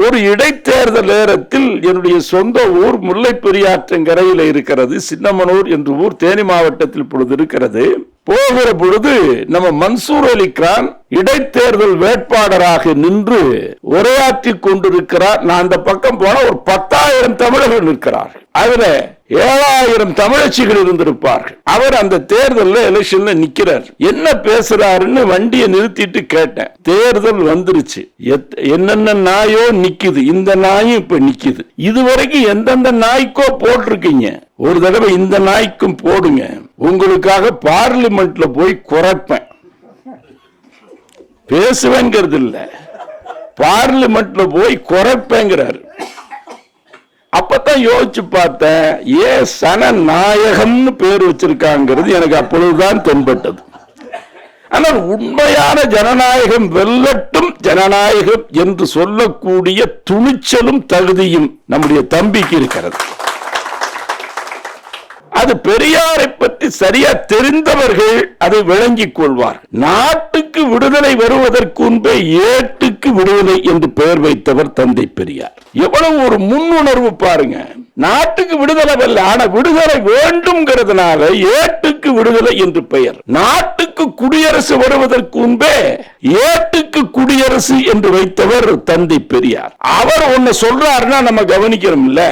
ஒரு இடைத்தேர்தல் நேரத்தில் என்னுடைய சொந்த ஊர் முல்லை பெரியாற்றங்கரையில் இருக்கிறது, சின்னமனூர் என்ற ஊர் தேனி மாவட்டத்தில் இப்பொழுது இருக்கிறது. போகிற பொழுது நம்ம மன்சூர் அலிகான் இடைத்தேர்தல் வேட்பாளராக நின்று உரையாற்றி கொண்டிருக்கிறார். நான் அந்த பக்கம் போன ஒரு 10,000 தமிழர்கள் நிற்கிறார்கள். அதுல 7,000 தமிழச்சிகள் இருந்திருப்பார்கள். அவர் அந்த தேர்தலில் எலெக்ஷன்ல நிக்கிறார். என்ன பேசுறாருன்னு வண்டியை நிறுத்திட்டு கேட்டேன். தேர்தல் வந்துருச்சு, என்னென்ன நாயோ நிக்குது, இந்த நாயும் இப்ப நிக்குது. இதுவரைக்கும் எந்தெந்த நாய்க்கோ போட்டிருக்கீங்க, ஒரு தடவை இந்த நாய்க்கும் போடுங்க, உங்களுக்காக பார்லிமெண்ட்ல போய் குறைப்பேன். பேசுவேங்கிறது இல்ல, பார்லிமெண்ட்ல போய் குறைப்பேங்கிறாரு. அப்பதான் யோசிச்சு பார்த்தேன், ஏன் சனநாயகம்னு பேர் வச்சிருக்காங்கிறது எனக்கு அப்பொழுதுதான் தென்பட்டது. ஆனால் உண்மையான ஜனநாயகம் வெல்லட்டும், ஜனநாயகம் என்று சொல்லக்கூடிய துணிச்சலும் தகுதியும் நம்முடைய தம்பிக்கு இருக்கிறது. அது பெரியாரை பற்றி சரியா தெரிந்தவர்கள் அதை விளங்கிக் கொள்வார். நாட்டுக்கு விடுதலை வருவதற்கு முன்பே ஏட்டுக்கு விடுதலை என்று பெயர் வைத்தவர் தந்தை பெரியார். எவ்வளவு ஒரு முன்னுணர்வு பாருங்க. நாட்டுக்கு விடுதலை அல்ல, ஆனா விடுதலை வேண்டும்ங்கிறதுனால ஏட்டுக்கு விடுதலை என்று பெயர். நாட்டுக்கு குடியரசு வருவதற்கு முன்பே ஏட்டுக்கு குடியரசு என்று வைத்தவர் தந்தை பெரியார். அவர் ஒன்னு சொல்றாருன்னா நம்ம கவனிக்கிறோம் இல்ல.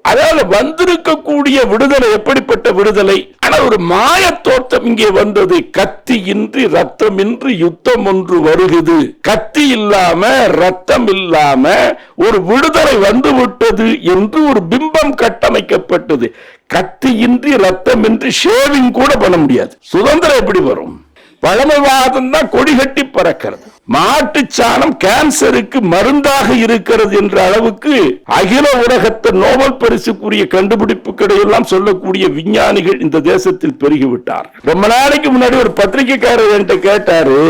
அதாவது வந்திருக்கக்கூடிய விடுதலை எப்படிப்பட்ட விடுதலை? ஆனா ஒரு மாய தோற்றம் இங்கே வந்தது. கத்தி இன்றி ரத்தமின்றி யுத்தம் ஒன்று வருகிறது, கத்தி இல்லாம ரத்தம் இல்லாம ஒரு விடுதலை வந்து விட்டது என்று ஒரு பிம்பம் கட்டமைக்கப்பட்டது. கத்தியின்றி ரத்தமின்றி ஷேவிங் கூட பண்ண முடியாது. சுதந்திரம் எப்படி வரும்? பழமைவாதம் தான் கொடி கட்டி பறக்கிறது. மாட்டு சாணம் கேன்சருக்கு மருந்தாக இருக்கிறது என்ற அளவுக்கு அகில உலகத்தை நோபல் பரிசுக்குரிய கண்டுபிடிப்புகளை எல்லாம் சொல்லக்கூடிய விஞ்ஞானிகள் இந்த தேசத்தில் பெருகிவிட்டார். ரொம்ப நாளைக்கு முன்னாடி ஒரு பத்திரிகைக்காரர் என்கிட்ட கேட்டாரு,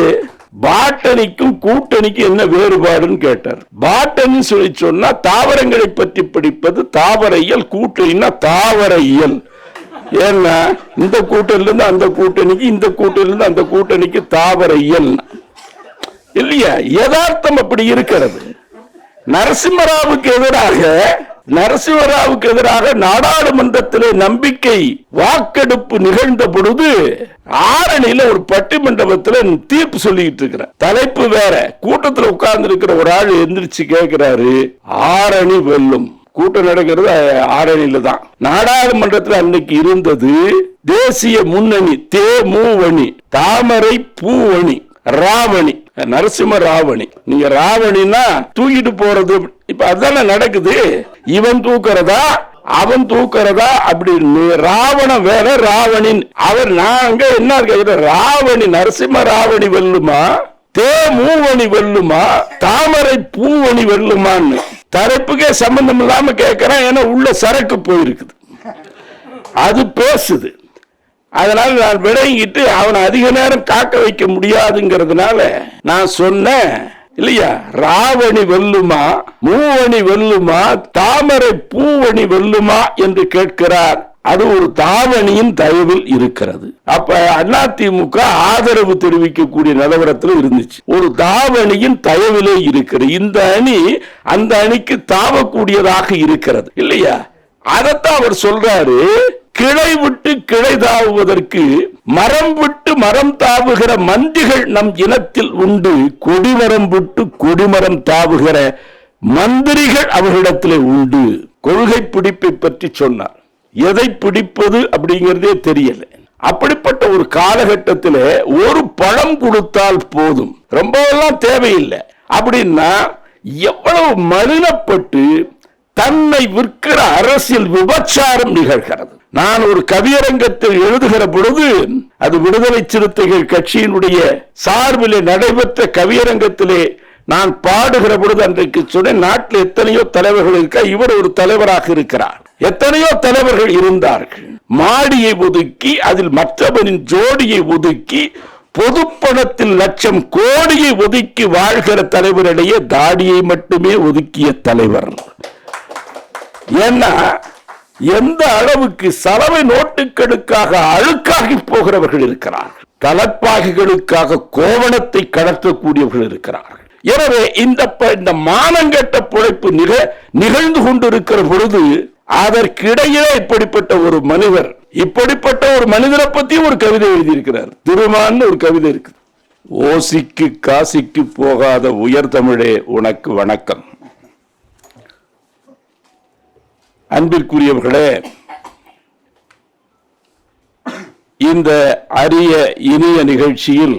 பாட்டனிக்கும் கூட்டணிக்கும் என்ன வேறுபாடுன்னு கேட்டார். பாட்டனி சொல்லி சொன்னா தாவரங்களை பற்றி படிப்பது தாவரையியல், கூட்டணின்னா தாவரையியல். ஏன்னா இந்த கூட்டணியிலிருந்து அந்த கூட்டணிக்கு, இந்த கூட்டணியிலிருந்து அந்த கூட்டணிக்கு தாவரையியல் இல்லையா? யதார்த்தம் அப்படி இருக்கிறது. நரசிம்மராவுக்கு எதிராக நாடாளுமன்றத்திலே நம்பிக்கை வாக்கெடுப்பு நிகழ்ந்த பொழுது ஆரணியில ஒரு பட்டிமண்டபத்தில் தீர்ப்பு சொல்லிட்டு இருக்கிற தலைப்பு வேற. கூட்டத்தில் உட்கார்ந்து இருக்கிற ஒரு ஆள் எந்திரிச்சு கேட்கிறாரு, ஆரணி வெல்லும். கூட்டம் நடக்கிறது ஆரணியில தான். நாடாளுமன்றத்தில் அன்னைக்கு இருந்தது தேசிய முன்னணி, தேமுவணி, தாமரை பூவணி, ராவணி, நரசிம்ம ராவணி. நீங்க ராவணின்னா தூக்கிட்டு போறது, இப்ப அதான நடக்குது. இவன் தூக்குறதா அவன் தூக்குறதா அப்படின்னு. ராவண வேற, ராவணின் அவர். நாங்க என்ன கேக்குற, ராவணி நரசிம்ம ராவணி வெல்லுமா, தேமுவணி வெல்லுமா, தாமரை பூவணி வெல்லுமான்னு தரப்புக்கே சம்பந்தம் இல்லாம கேட்கிறான். ஏன்னா உள்ள சரக்கு போயிருக்குது, அது பேசுது. அதனால நான் விளங்கிட்டு அவனை அதிக நேரம் காக்க வைக்க முடியாதுங்கிறதுனால நான் சொன்னேன் இல்லையா, ராவணி வெல்லுமா, மூவணி வெல்லுமா, தாமரை பூவணி வெல்லுமா என்று கேட்கிறார். அது ஒரு தாவணியின் தயவில் இருக்கிறது. அப்ப அதிமுக ஆதரவு தெரிவிக்கக்கூடிய நிலவரத்தில் இருந்துச்சு. ஒரு தாவணியின் தயவிலே இருக்கிறது. இந்த அணி அந்த அணிக்கு தாவக்கூடியதாக இருக்கிறது இல்லையா? அதத்தான் அவர் சொல்றாரு, கிளை விட்டு கிளை தாவுவதற்கு மரம் விட்டு மரம் தாவுகிற மந்திகள் நம் இனத்தில் உண்டு, கொடிமரம் விட்டு கொடிமரம் தாவுகிற மந்திரிகள் அவர்களிடத்திலே உண்டு. கொள்கை பிடிப்பை பற்றி சொன்னார். எதை பிடிப்பது அப்படிங்கிறதே தெரியல. அப்படிப்பட்ட ஒரு காலகட்டத்தில் ஒரு பழம் கொடுத்தால் போதும், ரொம்ப எல்லாம் தேவையில்லை அப்படின்னா எவ்வளவு மலினப்பட்டு தன்னை விற்கிற அரசியல் விபச்சாரம் நிகழ்கிறது. நான் ஒரு கவியரங்கத்தில் எழுதுகிற பொழுது, அது விடுதலை சிறுத்தைகள் கட்சியினுடைய சார்பிலே நடைபெற்ற கவியரங்கத்திலே நான் பாடுகிற பொழுது அன்றைக்கு சொன்னேன், நாட்டில் எத்தனையோ தலைவர்கள் இருக்க, இவர் ஒரு தலைவராக இருக்கிறார். எத்தனையோ தலைவர்கள் இருந்தார்கள். மாடியை ஒதுக்கி அதில் மற்றவனின் ஜோடியை ஒதுக்கி பொதுப்பணத்தில் லட்சம் கோடியை ஒதுக்கி வாழ்கிற தலைவரிடையே தாடியை மட்டுமே ஒதுக்கிய தலைவர். ஏன்னா எந்த அளவுக்கு சலவை நோட்டுகளுக்காக அழுக்காகி போகிறவர்கள் இருக்கிறார்கள், கலப்பாகிகளுக்காக கோவணத்தை கடத்தக்கூடியவர்கள் இருக்கிறார்கள். எனவே இந்த மானங்கெட்ட பிழைப்பு நிகழ்ந்து கொண்டிருக்கிற பொழுது அதற்கிடையே இப்படிப்பட்ட ஒரு மனிதர், இப்படிப்பட்ட ஒரு மனிதரை பத்தி ஒரு கவிதை எழுதியிருக்கிறார். திருமான்னு ஒரு கவிதை இருக்கு. ஓசிக்கு காசிக்கு போகாத உயர் தமிழே உனக்கு வணக்கம். அன்பிற்குரியவர்களே, இந்த அரிய இனிய நிகழ்ச்சியில்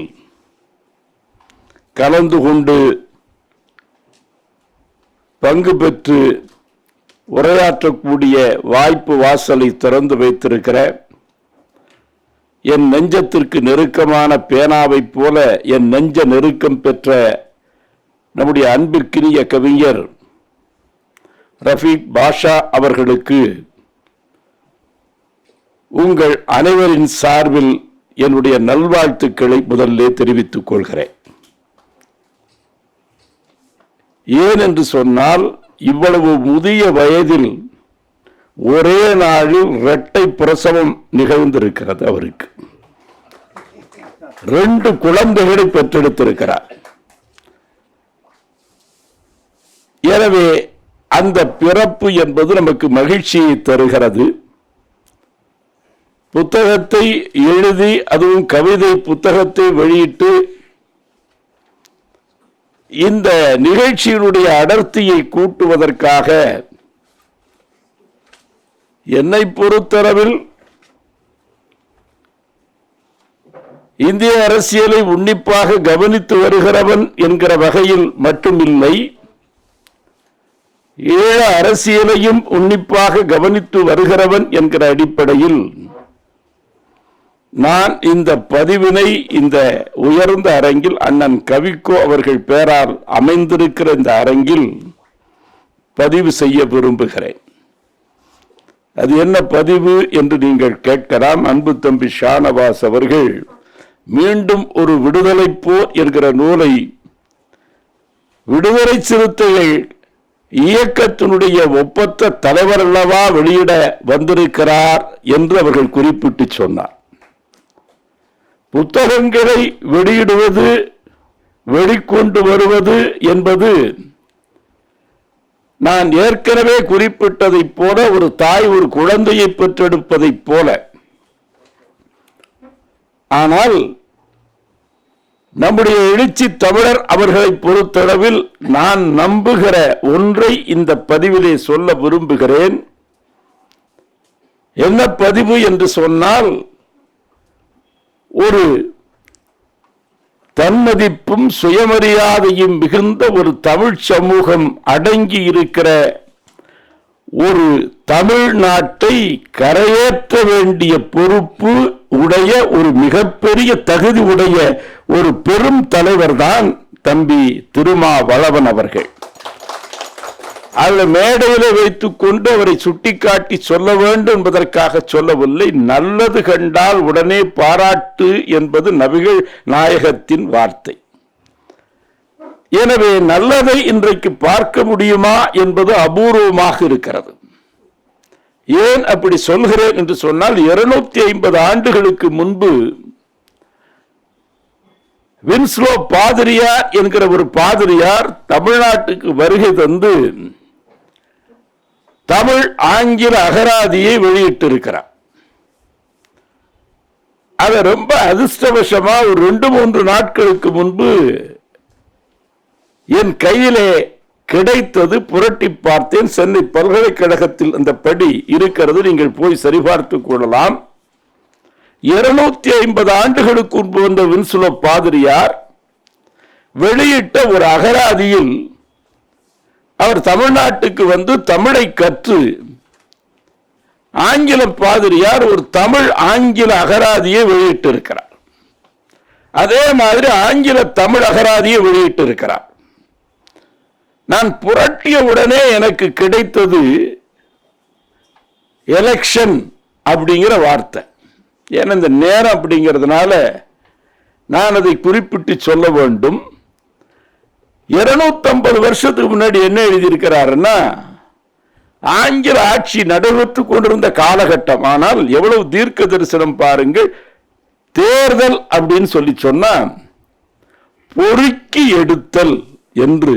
கலந்து கொண்டு பங்கு பெற்று உரையாற்றக்கூடிய வாய்ப்பு வாசலை திறந்து வைத்திருக்கிற என் நெஞ்சத்திற்கு நெருக்கமான பேனாவை போல என் நெஞ்ச நெருக்கம் பெற்ற நம்முடைய அன்பிற்கினிய கவிஞர் ரஃபீக் பாஷா அவர்களுக்கு உங்கள் அனைவரின் சார்பில் என்னுடைய நல்வாழ்த்துக்களை முதல்ல தெரிவித்துக் கொள்கிறேன். ஏன் என்று சொன்னால், இவ்வளவு முதிய வயதில் ஒரே நாளில் இரட்டை பிரசவம் நிகழ்ந்திருக்கிறது. அவருக்கு 2 குழந்தைகளை பெற்றெடுத்திருக்கிறார். எனவே அந்த பிறப்பு என்பது நமக்கு மகிழ்ச்சியை தருகிறது. புத்தகத்தை எழுதி, அதுவும் கவிதை புத்தகத்தை வெளியிட்டு இந்த நிகழ்ச்சியினுடைய அடர்த்தியை கூட்டுவதற்காக என்னை பொறுத்தளவில் இந்திய அரசியலை உன்னிப்பாக கவனித்து வருகிறவன் என்கிற வகையில் மட்டுமில்லை, ஈழ அரசியலையும் உன்னிப்பாக கவனித்து வருகிறவன் என்கிற அடிப்படையில் நான் இந்த பதிவினை இந்த உயர்ந்த அரங்கில் அண்ணன் கவிக்கோ அவர்கள் பெயரால் அமைந்திருக்கிற இந்த அரங்கில் பதிவு செய்ய விரும்புகிறேன். அது என்ன பதிவு என்று நீங்கள் கேட்கலாம். அன்பு தம்பி ஷானவாஸ் அவர்கள் மீண்டும் ஒரு விடுதலை போர் என்கிற நூலை விடுதலை சிறுத்தைகள் இயக்கத்தினுடைய ஒப்பற்ற தலைவர் அல்லவா வெளியிட வந்திருக்கிறார் என்று அவர்கள் குறிப்பிட்டு சொன்னார். புத்தகங்களை வெளியிடுவது, வெளிக்கொண்டு வருவது என்பது நான் ஏற்கனவே குறிப்பிட்டதைப் போல ஒரு தாய் ஒரு குழந்தையை பெற்றெடுப்பதைப் போல. ஆனால் நம்முடைய எழுச்சி தமிழர் அவர்களை பொறுத்தளவில் நான் நம்புகிற ஒன்றை இந்த பதிவிலே சொல்ல விரும்புகிறேன். என்ன பதிவு என்று சொன்னால், ஒரு தன்மதிப்பும் சுயமரியாதையும் மிகுந்த ஒரு தமிழ் சமூகம் அடங்கி இருக்கிற ஒரு தமிழ்நாட்டை கரையேற்ற வேண்டிய பொறுப்பு உடைய ஒரு மிகப்பெரிய தகுதி உடைய ஒரு பெரும் தலைவர் தான் தம்பி திருமாவளவன் அவர்கள். அதில் மேடையில வைத்துக் கொண்டு அவரை சுட்டிக்காட்டி சொல்ல வேண்டும் என்பதற்காக சொல்லவில்லை. நல்லது கண்டால் உடனே பாராட்டு என்பது நபிகள் நாயகத்தின் வார்த்தை. எனவே நல்லதை இன்றைக்கு பார்க்க முடியுமா என்பது அபூர்வமாக இருக்கிறது. ஏன் அப்படி சொல்கிறேன் என்று சொன்னால், 250 ஆண்டுகளுக்கு முன்பு வின்ஸ்லோ பாதிரியார் என்கிற ஒரு பாதிரியார் தமிழ்நாட்டுக்கு வருகை தந்து தமிழ் ஆங்கில அகராதியை வெளியிட்டிருக்கிறார். அதை ரொம்ப அதிர்ஷ்டவசமா ஒரு 2-3 நாட்களுக்கு முன்பு என் கையிலே கிடைத்தது. புரட்டி பார்த்தேன். சென்னை பல்கலைக்கழகத்தில் அந்த படி இருக்கிறது, நீங்கள் போய் சரிபார்த்துக் கொள்ளலாம். 250 ஆண்டுகளுக்கு முன்பு வந்த வின்ஸ்லோ பாதிரியார் வெளியிட்ட ஒரு அகராதியில் அவர் தமிழ்நாட்டுக்கு வந்து தமிழை கற்று ஆங்கில பாதிரியார் ஒரு தமிழ் ஆங்கில அகராதியை வெளியிட்டிருக்கிறார். அதே மாதிரி ஆங்கில தமிழ் அகராதியை வெளியிட்டிருக்கிறார். நான் புரட்டிய உடனே எனக்கு கிடைத்தது எலெக்ஷன் அப்படிங்கிற வார்த்தை. ஏன்னா இந்த நேரம் அப்படிங்கிறதுனால நான் அதை குறிப்பிட்டு சொல்ல வேண்டும். 250 வருஷத்துக்கு முன்னாடி என்ன எழுதியிருக்கிறாருன்னா, ஆங்கில ஆட்சி நடைபெற்று கொண்டிருந்த காலகட்டம். ஆனால் எவ்வளவு தீர்க்க தரிசனம் பாருங்கள். தேர்தல் அப்படின்னு சொல்லி சொன்னா பொறுக்கி எடுத்தல் என்று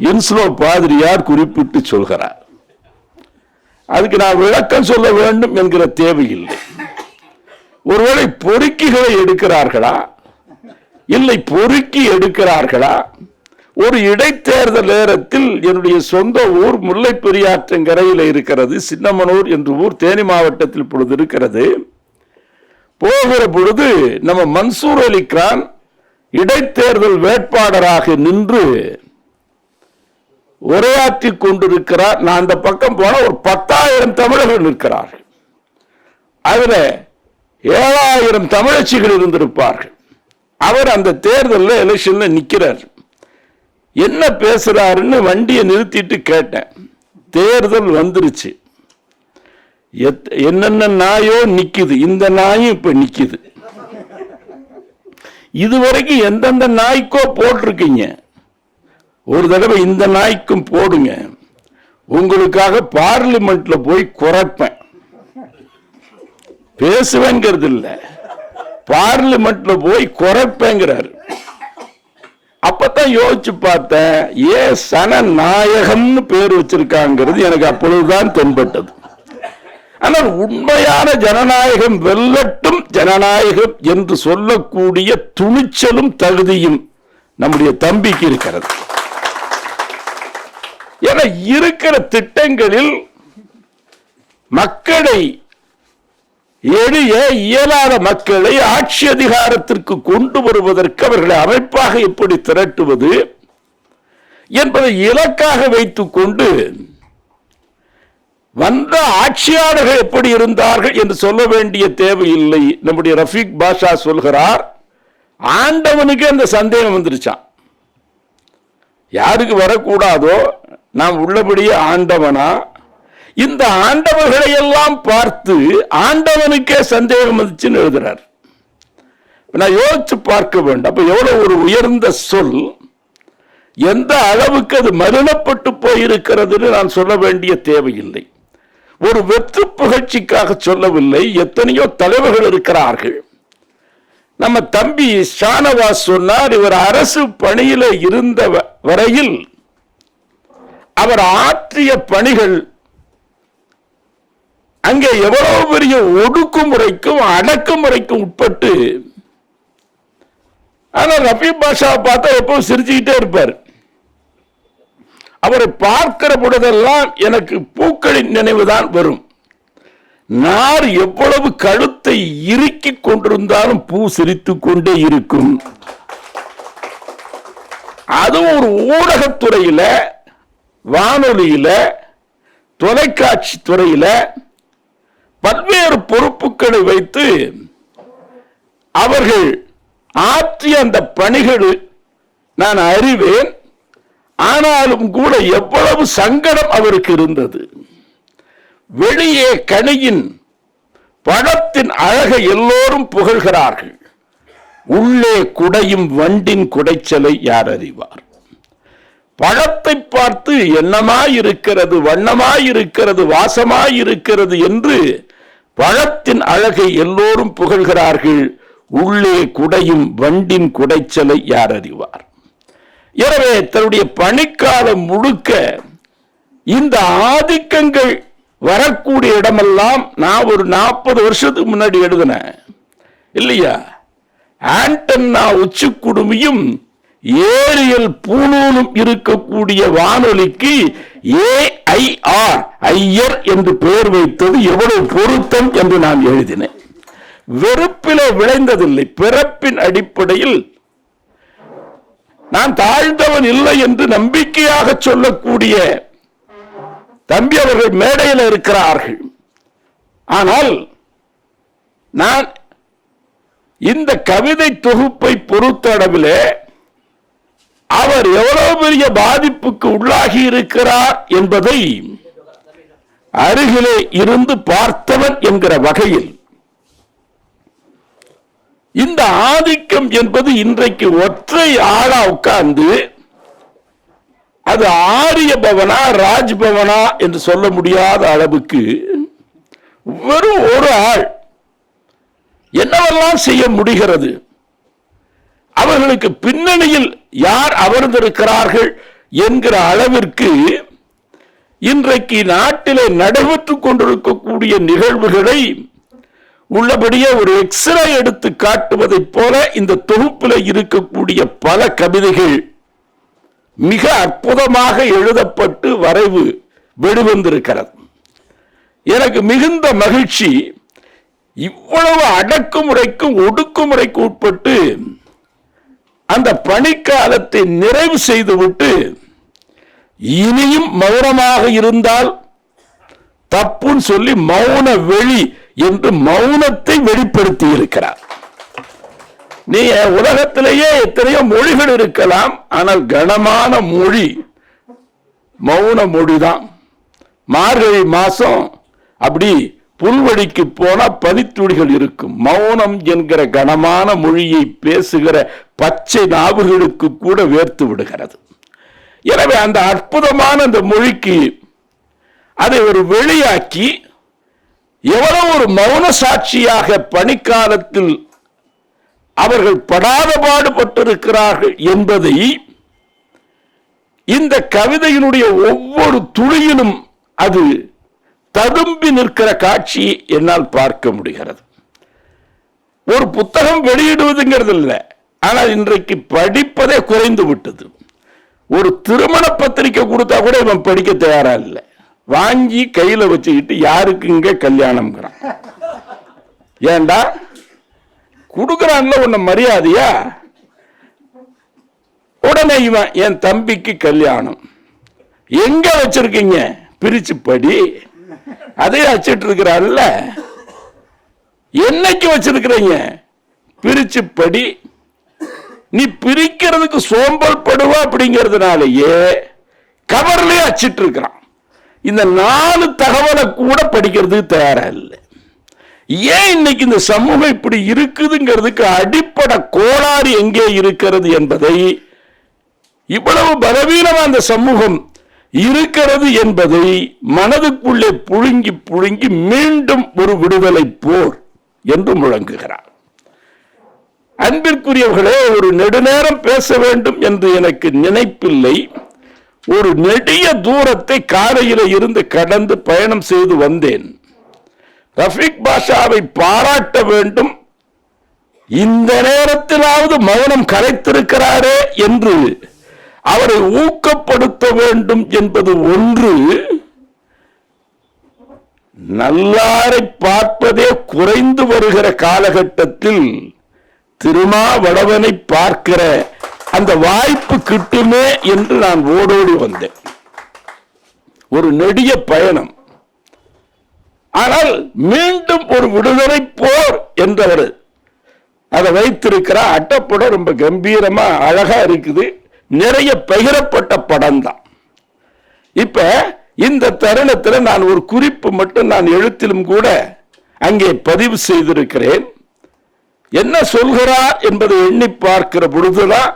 இன்ஸ்லோ பாதிரியார் குறிப்பிட்டு சொல்கிறார். அதுக்கு நான் விளக்கம் சொல்ல வேண்டும் என்கிற தேவையில்லை. ஒருவேளை பொறுக்கிகளை எடுக்கிறார்களா, இல்லை பொறுக்கி எடுக்கிறார்களா? ஒரு இடைத்தேர்தல் நேரத்தில் என்னுடைய சொந்த ஊர் முல்லை பெரியாற்றங்கரையில் இருக்கிறது, சின்னமனூர் என்று ஊர் தேனி மாவட்டத்தில் இப்பொழுது இருக்கிறது. போகிற பொழுது நம்ம மன்சூர் அலிகான் இடைத்தேர்தல் வேட்பாளராக நின்று உரையாற்றி கொண்டிருக்கிறார். நான் அந்த பக்கம் போன ஒரு 10,000 தமிழர்கள் நிற்கிறார்கள். அதுல 7,000 தமிழச்சிகள் இருந்திருப்பார்கள். அவர் அந்த தேர்தலில் எலெக்ஷன்ல நிக்கிறார். என்ன பேசுறாருன்னு வண்டியை நிறுத்திட்டு கேட்டேன். தேர்தல் வந்துருச்சு, என்னென்ன நாயோ நிக்குது, இந்த நாயும் இப்ப நிக்குது. இதுவரைக்கும் எந்தெந்த நாய்க்கோ போட்டிருக்கீங்க, ஒரு தடவை இந்த நாய்க்கும் போடுங்க. உங்களுக்காக பார்லிமெண்ட்ல போய் குறைப்பேன். பேசுவேங்கிறது இல்ல, பார்லிமெண்ட்ல போய் குறைப்பேங்கிறாரு. அப்பதான் யோசிச்சு பார்த்தேன், ஏன் சனநாயகம்னு பேர் வச்சிருக்காங்கிறது எனக்கு அப்பொழுதுதான் தென்பட்டது. ஆனால் உண்மையான ஜனநாயகம் வெல்லட்டும், ஜனநாயகம் என்று சொல்லக்கூடிய துணிச்சலும் தகுதியும் நம்முடைய தம்பிக்கு இருக்கிறது. என இருக்கிற திட்டங்களில் மக்களை எளிய இயலாத மக்களை ஆட்சி அதிகாரத்திற்கு கொண்டு வருவதற்கு அவர்களை அமைப்பாக எப்படி திரட்டுவது என்பதை இலக்காக வைத்துக் கொண்டு வந்த ஆட்சியாளர்கள் எப்படி இருந்தார்கள் என்று சொல்ல வேண்டிய தேவையில்லை. நம்முடைய ரஃபீக் பாஷா சொல்கிறார், ஆண்டவனுக்கு அந்த சந்தேகம் வந்துருச்சான். யாருக்கு வரக்கூடாதோ நாம் உள்ளபடியே ஆண்டவனா, இந்த ஆண்டவர்களை எல்லாம் பார்த்து ஆண்டவனுக்கே சந்தேகம் வந்துச்சுன்னு எழுதுறார். நான் யோசிச்சு பார்க்க வேண்டும். அப்ப எவ்வளவு ஒரு உயர்ந்த சொல், எந்த அளவுக்கு அது மலினப்பட்டு போயிருக்கிறதுன்னு நான் சொல்ல வேண்டிய தேவையில்லை. ஒரு வெற்று புகழ்ச்சிக்காக சொல்லவில்லை. எத்தனையோ தலைவர்கள் இருக்கிறார்கள். நம்ம தம்பி ஷானவாஸ் சொன்னார், இவர் அரசு பணியில இருந்த வரையில் அவர் ஆற்றிய பணிகள் அங்கே எவ்வளவு பெரிய ஒடுக்குமுறைக்கும் அடக்குமுறைக்கும் உட்பட்டு. ஆனால் ரஃபீக் பாஷாவை பார்த்தா எப்பவும் சிரிச்சுக்கிட்டே இருப்பார். அவரை பார்க்கிற பொழுதெல்லாம் எனக்கு பூக்களின் நினைவுதான் வரும். நார் எவ்வளவு கழுத்தை இறுக்கி கொண்டிருந்தாலும் பூ சிரித்துக் கொண்டே இருக்கும். அதுவும் ஒரு ஊடகத்துறையில, வானொலியில, தொலைக்காட்சி துறையில பல்வேறு பொறுப்புகளை வைத்து அவர்கள் ஆற்றிய அந்த பணிகள் நான் அறிவேன். ஆனாலும் கூட எவ்வளவு சங்கடம் அவருக்கு இருந்தது. வெளியே கனியின் பழத்தின் அழகை எல்லோரும் புகழ்கிறார்கள், உள்ளே குடையும் வண்டின் குடைச்சலை யார் அறிவார். பழத்தை பார்த்து என்னமாயிருக்கிறது, வண்ணமாயிருக்கிறது, வாசமாயிருக்கிறது என்று பழத்தின் அழகை எல்லோரும் புகழ்கிறார்கள், உள்ளே குடையும் வண்டின் குடைச்சலை யார் அறிவார். எனவே தன்னுடைய பணிக்காலம் முழுக்க இந்த ஆதிக்கங்கள் வரக்கூடிய இடமெல்லாம் நான் ஒரு 40 வருஷத்துக்கு முன்னாடி எழுதினேன் இல்லையா. ஆண்டன்னா உச்சி குடுமியும் ஏரியல் பூணூலும் இருக்கக்கூடிய வானொலிக்கு AIR ஐயர் என்று பெயர் வைத்தது எவ்வளவு பொருத்தம் என்று நான் எழுதினேன். வெறுப்பிலே விளைந்ததில்லை, பிறப்பின் அடிப்படையில் நான் தாழ்ந்தவன் இல்லை என்று நம்பிக்கையாக சொல்லக்கூடிய தம்பி அவர்கள் மேடையில் இருக்கிறார்கள். ஆனால் நான் இந்த கவிதை தொகுப்பை பொறுத்தளவிலே அவர் எவ்வளவு பெரிய பாதிப்புக்கு உள்ளாகி இருக்கிறார் என்பதை அருகிலே இருந்து பார்த்தவன் என்கிற வகையில் இந்த ஆதிக்கம் என்பது இன்றைக்கு ஒற்றை ஆளா உட்கார்ந்து அது ஆரிய பவனா ராஜ்பவனா என்று சொல்ல முடியாத அளவுக்கு வெறும் ஒரு ஆள் என்னவெல்லாம் செய்ய முடிகிறது. அவர்களுக்கு பின்னணியில் யார் அமர்ந்திருக்கிறார்கள் என்கிற அளவிற்கு இன்றைக்கு நாட்டிலே நடைபெற்றுக் கொண்டிருக்கக்கூடிய நிகழ்வுகளை உள்ளபடியே ஒரு எக்ஸ்ரே எடுத்து காட்டுவதைப் போல இந்த தொகுப்பில் இருக்கக்கூடிய பல கவிதைகள் மிக அற்புதமாக எழுதப்பட்டு வரைவு வெளிவந்திருக்கிறது. எனக்கு மிகுந்த மகிழ்ச்சி. இவ்வளவு அடக்குமுறைக்கும் ஒடுக்குமுறைக்கு உட்பட்டு அந்த பணிக்காலத்தை நிறைவு செய்துவிட்டு இனியும் மௌனமாக இருந்தால் தப்புன்னு சொல்லி மௌன வெளி என்று மௌனத்தை வெளிப்படுத்தி இருக்கிறார். நீ உலகத்திலேயே எத்தனையோ மொழிகள் இருக்கலாம், ஆனால் கனமான மொழி மௌன மொழிதான். மார்கழி மாசம் அப்படி புல்வெளிக்கு போனா பனித்துளிகள் இருக்கும். மௌனம் என்கிற கனமான மொழியை பேசுகிற பச்சை நாவுகளுக்கு கூட வேர்த்து விடுகிறது. எனவே அந்த அற்புதமான அந்த மொழிக்கு அதை ஒரு வெளியாக்கி எவ்வளவு ஒரு மௌன சாட்சியாக பணிக்காலத்தில் அவர்கள் படாத பாடுபட்டிருக்கிறார்கள் என்பதை இந்த கவிதையினுடைய ஒவ்வொரு துளியிலும் அது ததும்பி நிற்கிற காட்சி என்னால் பார்க்க முடிகிறது. ஒரு புத்தகம் வெளியிடுவதுங்கிறது இல்லை, ஆனால் இன்றைக்கு படிப்பதே குறைந்து விட்டது. ஒரு திருமண பத்திரிக்கை கொடுத்தா கூட இவன் படிக்க தயாரா இல்லை. வாங்கி கையில வச்சுக்கிட்டு யாருக்கு இங்க கல்யாணம்ங்கிறான். ஏண்டா கொடுக்கறான்ல உன்ன மரியாதையா? உடனே இவன் என் தம்பிக்கு கல்யாணம் எங்க வச்சிருக்கீங்க, பிரிச்சு படி. அதே வச்சிட்டு இருக்கிறான்ல, என்னைக்கு வச்சிருக்கிறீங்க, பிரிச்சு படி. நீ பிரிக்கிறதுக்கு சோம்பல் படுவா அப்படிங்கிறதுனாலேயே கவர்லயே அச்சிட்டு இருக்கிறான். இந்த 4 தகவலை கூட படிக்கிறதுக்கு தயாரா இல்லை. ஏன் இன்னைக்கு இந்த சமூகம் இப்படி இருக்குதுங்கிறதுக்கு அடிப்படை கோளாறு எங்கே இருக்கிறது என்பதை, இவ்வளவு பலவீனமா அந்த சமூகம் இருக்கிறது என்பதை மனதுக்குள்ளே புழுங்கி புழுங்கி மீண்டும் ஒரு விடுதலை போர் என்று முழங்குகிறார். அன்பிற்குரியவர்களே, ஒரு நெடுநேரம் பேச வேண்டும் என்று எனக்கு நினைப்பில்லை. ஒரு நெடிய தூரத்தை காலையில இருந்து கடந்து பயணம் செய்து வந்தேன். ரஃபீக் பாஷாவை பாராட்ட வேண்டும், இந்த நேரத்திலாவது மௌனம் கரைத்திருக்கிறாரே என்று அவரை ஊக்கப்படுத்த வேண்டும் என்பது ஒன்று. நல்லாரை பார்ப்பதே குறைந்து வருகிற காலகட்டத்தில் திருமாவளவனை பார்க்கிற அந்த வாய்ப்பு கிட்டுமே என்று நான் ஓடோடி வந்தேன். ஒரு நெடிய பயணம். ஆனால் மீண்டும் ஒரு விடுதலை போர் என்றவர் அதை வைத்திருக்கிற அட்டப்படம் ரொம்ப கம்பீரமா அழகா இருக்குது. நிறைய பகிரப்பட்ட படம் தான். இப்ப இந்த தருணத்தில் நான் ஒரு குறிப்பு மட்டும் நான் எழுத்திலும் கூட அங்கே பதிவு செய்திருக்கிறேன். என்ன சொல்கிறார் என்பதை எண்ணி பார்க்கிற பொழுதுதான்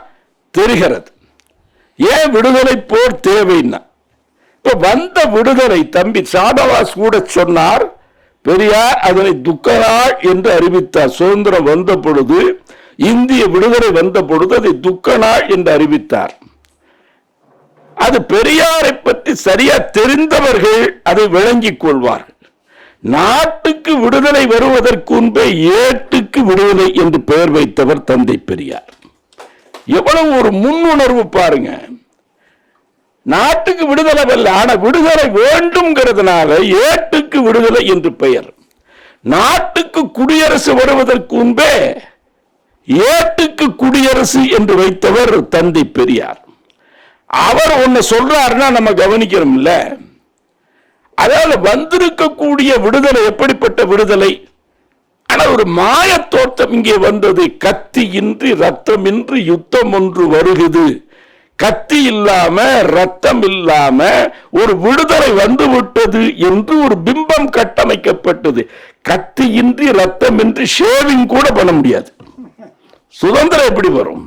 தெரிகிறது ஏன் விடுதலை போர் தேவைன்னா. இப்ப வந்த விடுதலை தம்பி சாதவாஸ் கூட சொன்னார், பெரியார் அதனை துக்க நாள் என்று அறிவித்தார். சுதந்திரம் வந்த பொழுது, இந்திய விடுதலை வந்த பொழுது அதை துக்க நாள் என்று அறிவித்தார். அது பெரியாரை பற்றி சரியா தெரிந்தவர்கள் அதை விளங்கிக் கொள்வார்கள். நாட்டுக்கு விடுதலை வருவதற்கு முன்பே ஏட்டுக்கு விடுதலை என்று பெயர் வைத்தவர் தந்தை பெரியார். எவ்வளவு ஒரு முன்னுணர்வு பாருங்க. நாட்டுக்கு விடுதலை அல்ல, ஆனா விடுதலை வேண்டும்ங்கிறதுனால ஏட்டுக்கு விடுதலை என்று பெயர். நாட்டுக்கு குடியரசு வருவதற்கு முன்பே ஏட்டுக்கு குடியரசு என்று வைத்தவர் தந்தை பெரியார். அவர் ஒன்னு சொல்றாருன்னா நம்ம கவனிக்கிறோம்ல. அதாவது வந்திருக்கக்கூடிய விடுதலை எப்படிப்பட்ட விடுதலை? ஆனா ஒரு மாய தோற்றம் இங்கே வந்தது. கத்தி இன்றி ரத்தமின்றி யுத்தம் ஒன்று வருகிறது. கத்தி இல்லாம ரத்தம் இல்லாம ஒரு விடுதலை வந்து விட்டது என்று ஒரு பிம்பம் கட்டமைக்கப்பட்டது. கத்தி இன்றி ரத்தமின்றி ஷேவிங் கூட பண்ண முடியாது. சுதந்திரம் எப்படி வரும்?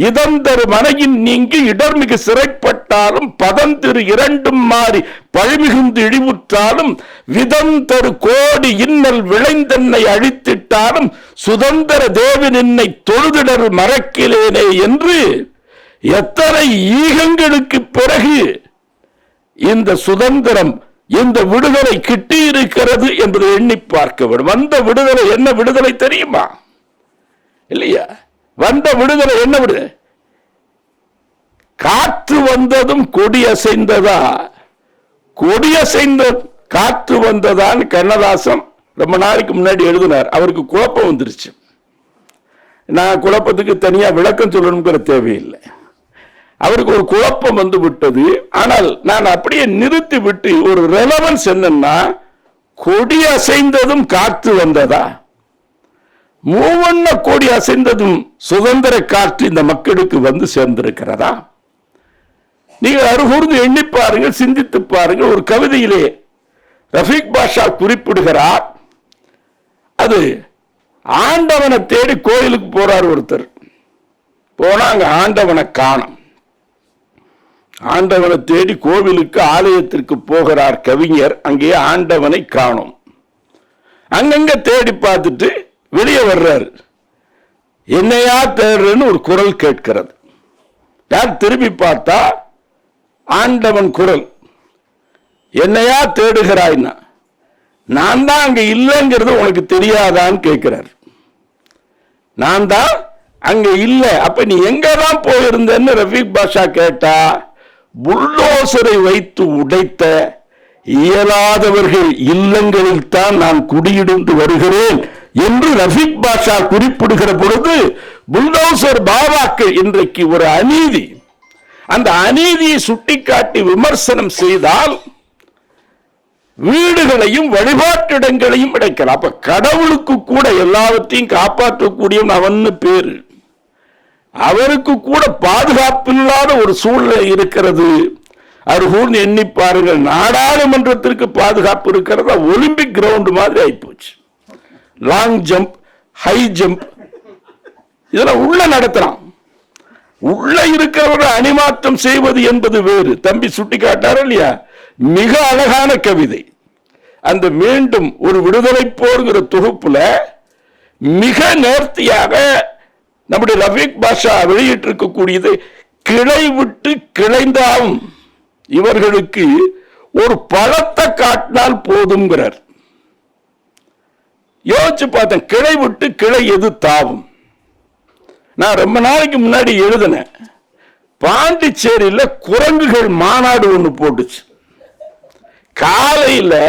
இதந்தரு மனையின் நீங்கி இடர்மிகு சிறைப்பட்டாலும் பதந்திரு இரண்டும் மாறி பழிமிகுந்து இழிவுற்றாலும் விதந்தரு கோடி இன்னல் விளைந்தென்னை அழித்திட்டாலும் சுதந்திர தேவி நின்னை தொழுதிடர் மறக்கிலேனே என்று எத்தனை ஈகங்களுக்கு பிறகு இந்த சுதந்திரம், இந்த விடுதலை கிட்டி இருக்கிறது என்பதை எண்ணி பார்க்க வேண்டும். வந்த விடுதலை என்ன விடுதலை தெரியுமா? இல்லையா? வந்த விடுதலை என்ன விடுதலை? காற்று வந்ததும் கொடி அசைந்ததா? கொடி அசைந்த காற்று வந்ததான்னு கண்ணதாசன் ரொம்ப நாளைக்கு முன்னாடி எழுதினார். அவருக்கு குழப்பம் வந்துருச்சு. நான் குழப்பத்துக்கு தனியா விளக்கம் சொல்லணுங்கிற தேவையில்லை. அவருக்கு ஒரு குழப்பம் வந்து விட்டது. ஆனால் நான் அப்படியே நிறுத்தி விட்டு ஒரு ரெலவன்ஸ் என்னன்னா, கொடி அசைந்ததும் காற்று வந்ததா? மூவண்ண கோடி அசைந்ததும் சுதந்திர காற்று இந்த மக்களுக்கு வந்து சேர்ந்திருக்கிறதா? நீங்கள் அருகூர்ந்து எண்ணி பாருங்கள், சிந்தித்து பாருங்கள். ஒரு கவிதையிலே ரஃபீக் பாஷா குறிப்பிடுகிறார், அது ஆண்டவனை தேடி கோயிலுக்கு போறார் ஒருத்தர். போனா அங்க ஆண்டவனை காணோம். ஆண்டவனை தேடி கோவிலுக்கு ஆலயத்திற்கு போகிறார் கவிஞர். அங்கே ஆண்டவனை காணோம். அங்கங்க தேடி பார்த்துட்டு வெளியே வர்றாரு. என்னையா தேடுறன்னு ஒரு குரல் கேட்கிறது. யார் திரும்பி பார்த்தா ஆண்டவன் குரல். என்னையா தேடுகிறாய்னா, நான் தான் அங்க இல்லைங்கிறது உனக்கு தெரியாதான்னு கேட்கிறார். நான் தான் அங்க இல்லை, அப்ப நீ எங்கதான் போயிருந்தன்னு ரஃபீக் பாஷா கேட்டா, புல்டோசரை வைத்து உடைத்த இயலாதவர்கள் இல்லங்களில் தான் நான் குடியிருந்து வருகிறேன் என்று ரஃபீக் பாஷா குறிப்பிடுகிற பொழுது, புல்டோசர் பாபாக்கு இன்றைக்கு ஒரு அநீதி, அந்த அநீதியை சுட்டிக்காட்டி விமர்சனம் செய்தால் வீடுகளையும் வழிபாட்டிடங்களையும் கிடைக்கலாம். அப்ப கடவுளுக்கு கூட எல்லாவற்றையும் காப்பாற்றக்கூடியவன் அவன்னு பேரு. அவருக்கு கூட பாதுகாப்பு இல்லாத ஒரு சூழ்நிலை இருக்கிறது. அருகூர்ந்து எண்ணி பாருங்கள். நாடாளுமன்றத்திற்கு பாதுகாப்பு இருக்கிறதா? ஒலிம்பிக் கிரவுண்ட் மாதிரி ஆயிப்போச்சு. லாங் ஜம்ப், ஹை ஜம்ப், இதெல்லாம் உள்ள நடத்தலாம். உள்ள இருக்கிறவர்கள் அணிமாற்றம் செய்வது என்பது வேறு. தம்பி சுட்டி காட்டார் இல்லையா? மிக அழகான கவிதை. அந்த மீண்டும் ஒரு விடுதலை போர்ங்கிற தொகுப்புல மிக நேர்த்தியாக நம்முடைய ரஃபீக் பாஷா வெளியிட்டிருக்கக்கூடியது, கிளை விட்டு கிளைந்தாலும் இவர்களுக்கு ஒரு பழத்தை காட்டினால் போதுங்கிறார். யோசிச்சு பார்த்தேன், கிளை விட்டு கிளை எது தாவும்? நான் ரொம்ப நாளைக்கு முன்னாடி எழுதினேன். பாண்டிச்சேரியில் குரங்குகள் மாநாடு ஒன்று போட்டுச்சு. காலையில்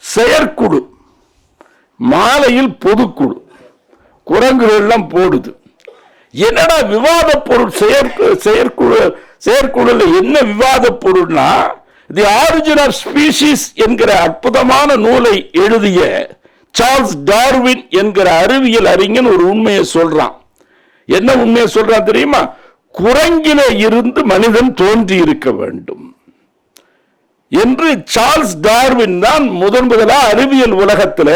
செயற்குழு, மாலையில் பொதுக்குழு, குரங்குகள்லாம் போடுது. என்னடா விவாத பொருள்? செயற்குழு என்ன விவாத பொருள்னா, தி ஆரிஜின் ஆஃப் ஸ்பீஷீஸ் என்கிற அற்புதமான நூலை எழுதிய சார்ல்ஸ் டார்வின் என்கிற அறிவியல் அறிஞன் ஒரு உண்மையை சொல்றான். என்ன உண்மையை சொல்றான் தெரியுமா? குரங்கிலே இருந்து மனிதன் தோன்றி இருக்க வேண்டும் என்று சார்ல்ஸ் டார்வின் தான் முதலா அறிவியல் உலகத்தில்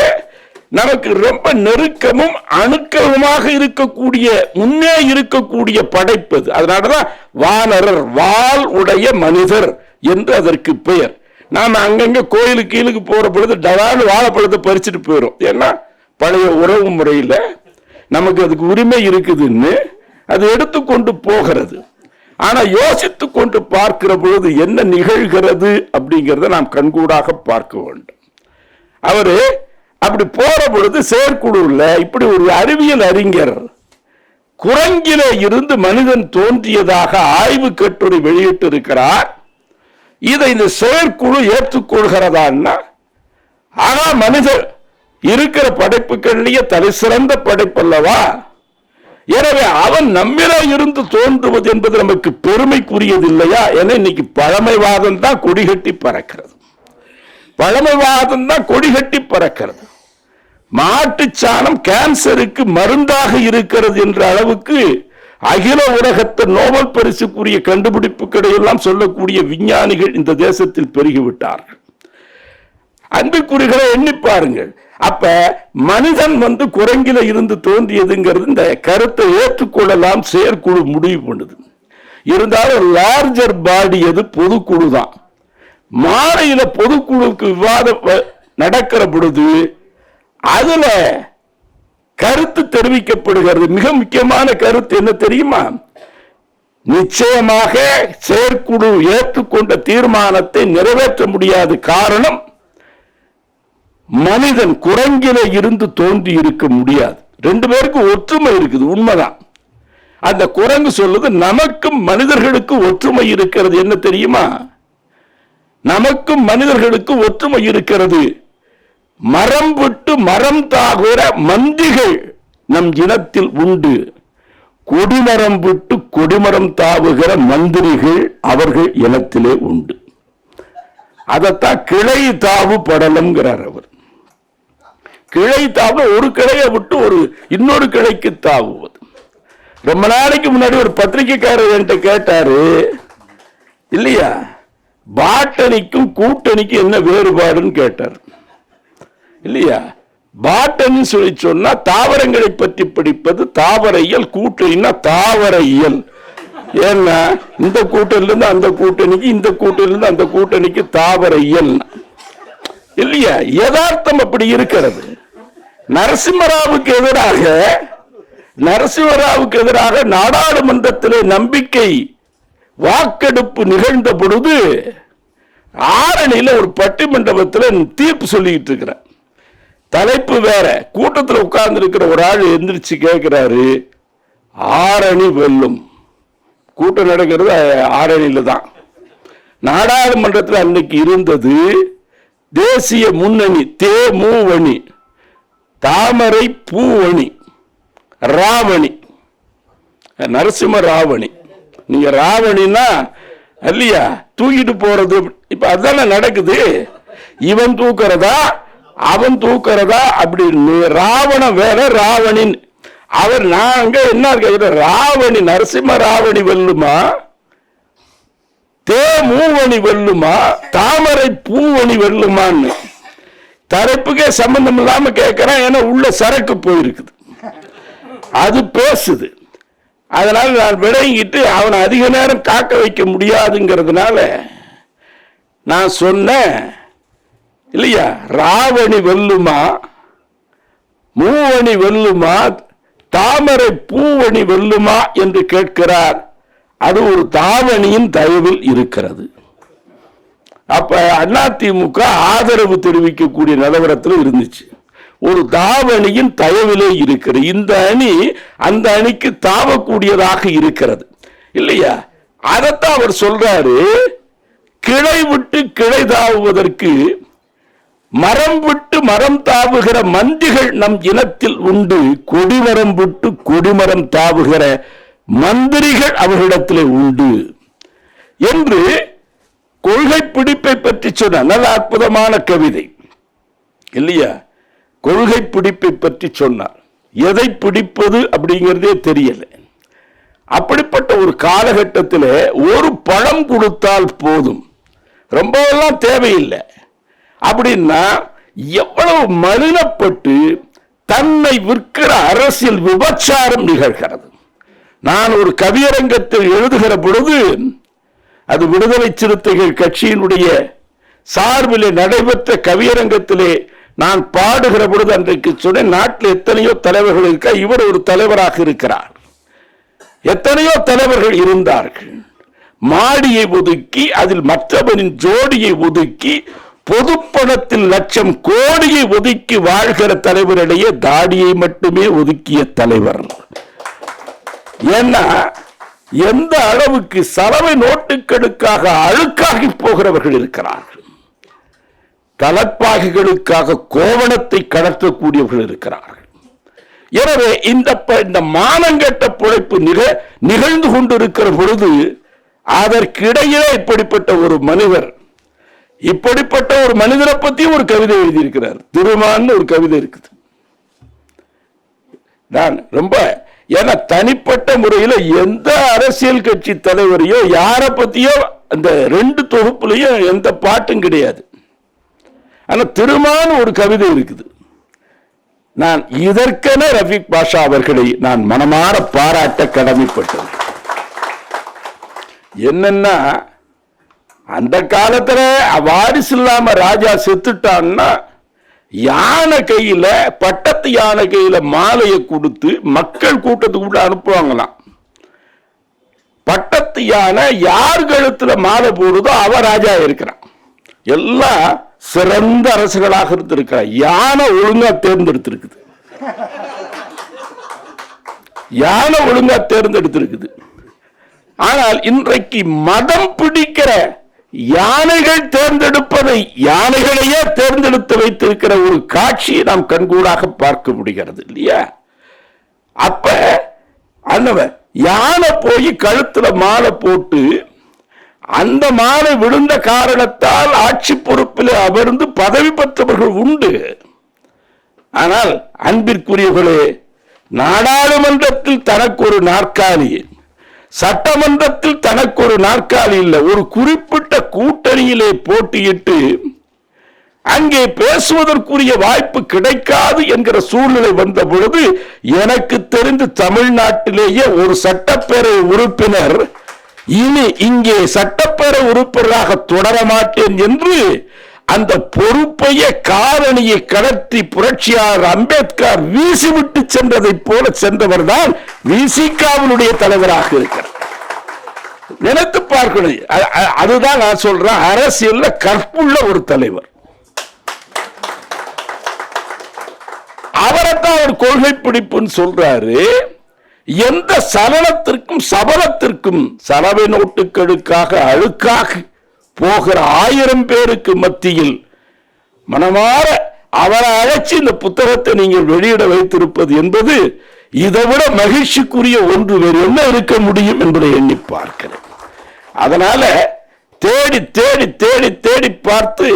நமக்கு ரொம்ப நெருக்கமும் அணுக்கமாக இருக்கக்கூடிய, முன்னே இருக்கக்கூடிய படைப்பது. அதனாலதான் வானரர், வால் உடைய மனிதர் என்று அதற்கு பெயர். நாம அங்கங்க கோயிலுக்கு கீழுக்கு போற பொழுது டவால் வாழைப்பழத்தை பறிச்சுட்டு போயிடும். ஏன்னா பழைய உறவு முறையில் நமக்கு அதுக்கு உரிமை இருக்குதுன்னு அது எடுத்துக்கொண்டு போகிறது. ஆனா யோசித்து கொண்டு பார்க்கிற பொழுது என்ன நிகழ்கிறது அப்படிங்கிறத நாம் கண்கூடாக பார்க்க வேண்டும். அவரு அப்படி போற பொழுது செயற்குழுல இப்படி ஒரு அறிவியல் அறிஞர் குரங்கிலே இருந்து மனிதன் தோன்றியதாக ஆய்வு கட்டுரை வெளியிட்டு இருக்கிறார். இதை இந்த செயற்குழு ஏற்றுக்கொள்கிறதான்னா, ஆனா மனிதர் இருக்கிற படைப்புகளிலேயே தலை சிறந்த படைப்பல்லவா, எனவே அவன் நம்மிலே இருந்து தோன்றுவது என்பது நமக்கு பெருமைக்குரியது இல்லையா? என இன்னைக்கு பழமைவாதம் தான் கொடிகட்டி பறக்கிறது. பழமைவாதம் தான் கொடிகட்டி பறக்கிறது. மாட்டுச்சாணம் கேன்சருக்கு மருந்தாக இருக்கிறது என்ற அளவுக்கு அகில உலகத்தை நோபல் பரிசுக்குரிய கண்டுபிடிப்புகளை எல்லாம் சொல்லக்கூடிய விஞ்ஞானிகள் இந்த தேசத்தில் பெருகிவிட்டார்கள். அன்புக்குறிகளை எண்ணி பாருங்கள். அப்ப மனிதன் குரங்கில இருந்து தோன்றியதுங்கிறது இந்த கருத்தை ஏற்றுக்கொள்ளலாம் செயற்குழு முடிவு பண்ணுது. இருந்தாலும் லார்ஜர் பாடி எது பொதுக்குழு தான். மாலையில பொதுக்குழுக்கு விவாதம் நடக்கிற பொழுது அதுல கருத்து தெரிவிக்கப்படுகிறது. மிக முக்கியமான கருத்து என்ன தெரியுமா? நிச்சயமாக செயற்குழு ஏற்றுக்கொண்ட தீர்மானத்தை நிறைவேற்ற முடியாது. காரணம், மனிதன் குரங்கில இருந்து தோன்றி இருக்க முடியாது. ரெண்டு பேருக்கு ஒற்றுமை இருக்குது, உண்மைதான். அந்த குரங்கு சொல்லுது நமக்கும் மனிதர்களுக்கு ஒற்றுமை இருக்கிறது. என்ன தெரியுமா? நமக்கும் மனிதர்களுக்கு ஒற்றுமை இருக்கிறது. மரம் விட்டு மரம் தாகுற மந்திகள் நம் இனத்தில் உண்டு. கொடிமரம் விட்டு கொடிமரம் தாவுகிற மந்திரிகள் அவர்கள் இனத்திலே உண்டு. அதத்தான் கிளை தாவு படலம்ங்கிறார் அவர். கிளை தாவு ஒரு கிளையை விட்டு இன்னொரு கிளைக்கு தாவுவது. ரொம்ப நாளைக்கு முன்னாடி ஒரு பத்திரிகைக்காரர் என்கிட்ட கேட்டாரு, இல்லையா, பாட்டனிக்கும் கூட்டணிக்கும் என்ன வேறுபாடுன்னு கேட்டார். இல்லையா, பாட்டனி சொல்லி சொன்னா தாவரங்களை பற்றி படிப்பது தாவரையியல், கூட்டணின்னா தாவரையியல். ஏன்னா இந்த கூட்டணிலிருந்து அந்த கூட்டணிக்கு, இந்த கூட்டணிலிருந்து அந்த கூட்டணிக்கு தாவரையியல். இல்லையா, யதார்த்தம் அப்படி இருக்கிறது. நரசிம்மராவுக்கு எதிராக நாடாளுமன்றத்திலே நம்பிக்கை வாக்கெடுப்பு நிகழ்ந்த பொழுது ஆரணியில ஒரு பட்டிமண்டபத்தில் தீர்ப்பு சொல்லிட்டு இருக்கிறார். தலைப்பு வேற. கூட்டத்தில் உட்கார்ந்து இருக்கிற ஒரு ஆள் எந்திரிச்சு கேட்கிறாரு, ஆரணி வெல்லும். கூட்டம் நடக்கிறது ஆரணியில தான். நாடாளுமன்றத்தில் அன்னைக்கு இருந்தது தேசிய முன்னணி, தேமுவணி, தாமரை பூவணி, ராவணி, நரசிம்ம ராவணி. நீங்க ராவணின்னா இல்லையா தூக்கிட்டு போறது. இப்ப அதான நடக்குது. இவன் தூக்குறதா அவன் தூக்குறதா அப்படின்னு. ராவண வேற, ராவணின் அவர். நாங்க என்ன கேட்கிற, ராவணி நரசிம்ம ராவணி வெல்லுமா, தேமுவணி வெல்லுமா, தாமரை பூவணி வெல்லுமான்னு தலைப்புக்கே சம்பந்தம் இல்லாம கேட்கிறான். ஏன்னா உள்ள சரக்கு போயிருக்குது, அது பேசுது. அதனால நான் விளங்கிட்டு அவனை அதிக நேரம் காக்க வைக்க முடியாதுங்கிறதுனால நான் சொன்னேன், இல்லையா, ராவணி வெல்லுமா, மூவணி வெல்லுமா, தாமரை பூவணி வெல்லுமா என்று கேட்கிறார். அது ஒரு தாவணியின் தயவில் இருக்கிறது. அப்ப அதிமுக ஆதரவு தெரிவிக்கக்கூடிய நிலவரத்தில் இருந்துச்சு. ஒரு தாவணியின் தயவிலே இருக்கிறது. இந்த அணி அந்த அணிக்கு தாவக்கூடியதாக இருக்கிறது, இல்லையா? அதத்தான் அவர் சொல்றாரு, கிளை விட்டு கிளை தாவுவதற்கு மரம் விட்டு மரம் தாவுகிற மந்திகள் நம் இனத்தில் உண்டு. கொடிமரம் விட்டு கொடிமரம் தாவுகிற மந்திரிகள் அவர்களிடத்திலே உண்டு என்று கொள்கை பிடிப்பை பற்றி சொன்ன நல்ல அற்புதமான கவிதை, இல்லையா? கொள்கை பிடிப்பை பற்றி சொன்னார். எதை பிடிப்பது அப்படிங்கிறதே தெரியல. அப்படிப்பட்ட ஒரு காலகட்டத்தில் ஒரு பழம் கொடுத்தால் போதும், ரொம்பவெல்லாம் தேவையில்லை அப்படின்னா எவ்வளவு மலினப்பட்டு தன்னை விற்கிற அரசியல் விபச்சாரம் நிகழ்கிறது. நான் ஒரு கவியரங்கத்தில் எழுதுகிற பொழுது, அது விடுதலை சிறுத்தைகள் கட்சியினுடைய சார்பிலே நடைபெற்ற கவியரங்கத்திலே நான் பாடுகிற பொழுது அன்றைக்கு சொன்னேன், நாட்டில் எத்தனையோ தலைவர்கள் இருக்க, இவர் ஒரு தலைவராக இருக்கிறார். எத்தனையோ தலைவர்கள் இருந்தார்கள். மாடியை ஒதுக்கி அதில் மற்றவனின் ஜோடியை ஒதுக்கி பொதுப்பணத்தில் லட்சம் கோடியை ஒதுக்கி வாழ்கிற தலைவரிடையே தாடியை மட்டுமே ஒதுக்கிய தலைவர். ஏன்னா எந்த அளவுக்கு சலவை நோட்டுகளுக்காக அழுக்காகி போகிறவர்கள் இருக்கிறார்கள், தலப்பாகிகளுக்காக கோவணத்தை கடத்தக்கூடியவர்கள் இருக்கிறார்கள். எனவே இந்த மானங்கெட்ட பிழைப்பு நிகழ்ந்து கொண்டிருக்கிற பொழுது அதற்கிடையே இப்படிப்பட்ட ஒரு மனிதரை பத்தி ஒரு கவிதை எழுதியிருக்கிறார். திருமான்னு ஒரு கவிதை இருக்குது. நான் ரொம்ப ஏன்னா தனிப்பட்ட முறையில் எந்த அரசியல் கட்சி தலைவரையோ யாரை பத்தியோ அந்த 2 தொகுப்புலையும் எந்த பாட்டும் கிடையாது. ஆனா திருமான் ஒரு கவிதை இருக்குது. நான் இதற்கென ரஃபீக் பாஷா அவர்களை நான் மனமாற பாராட்ட கடமைப்பட்டது. என்னன்னா, அந்த காலத்துல வாரிசு இல்லாம ராஜா செத்துட்டான்னா யானை கையில, பட்டத்து யானை கையில மாலையை கொடுத்து மக்கள் கூட்டத்துக்குள்ள அனுப்புவாங்களாம். பட்டத்து யானை யார் கழுத்துல மாலை போடுதோ அவ ராஜா இருக்கிறான். எல்லாம் சிறந்த அரசுகளாக இருந்திருக்கிறார். யானை ஒழுங்கா தேர்ந்தெடுத்திருக்குது, யானை ஒழுங்கா தேர்ந்தெடுத்திருக்குது. ஆனால் இன்றைக்கு மதம் பிடிக்கிற யானைகள் தேர்ந்தெடுப்பதை யானைகளையே தேர்ந்தெடுத்து வைத்திருக்கிற ஒரு காட்சியை நாம் கண்கூடாக பார்க்க முடிகிறது இல்லையா? அப்ப அண்ணவ யானை போய் கழுத்துல மாலை போட்டு அந்த மாலை விழுந்த காரணத்தால் ஆட்சி பொறுப்பில் அமர்ந்து பதவி பெற்றவர்கள் உண்டு. ஆனால் அன்பிற்குரியவர்களே, நாடாளுமன்றத்தில் தனக்கு ஒரு நாற்காலி, சட்டமன்றத்தில் தனக்கு ஒரு நாற்காலி இல்லை, ஒரு குறிப்பிட்ட கூட்டணியிலே போட்டியிட்டு அங்கே பேசுவதற்குரிய வாய்ப்பு கிடைக்காது என்கிற சூழ்நிலை வந்த பொழுது, எனக்கு தெரிந்து தமிழ்நாட்டிலேயே ஒரு சட்டப்பேரவை உறுப்பினர் இனி இங்கே சட்டப்பேரவை உறுப்பினராக தொடர மாட்டேன் என்று அந்த பொறுப்பையே காரணியை கடத்தி புரட்சியாளர் அம்பேத்கர் வீசிவிட்டு சென்றதை போல சென்றவர் தான் விசிகாவினுடைய தலைவராக இருக்கிறார். நினைத்து பார்க்கணும். அதுதான் நான் சொல்றேன், அரசியல்ல கற்புள்ள ஒரு தலைவர். அவரைத்தான் ஒரு கொள்கை பிடிப்புன்னு சொல்றாரு. எந்த சலனத்திற்கும் சபலத்திற்கும் சலவை நோட்டுகளுக்காக அழுக்காக போகிற 1000 பேருக்கு மத்தியில் மனமாற அவரை அழைச்சி இந்த புத்தகத்தை நீங்கள் வெளியிட வைத்திருப்பது என்பது இதை விட மகிழ்ச்சிக்குரிய ஒன்று வேறு என்ன இருக்க முடியும் என்பதை எண்ணி பார்க்கிறேன். அதனால தேடி தேடி தேடி தேடி பார்த்து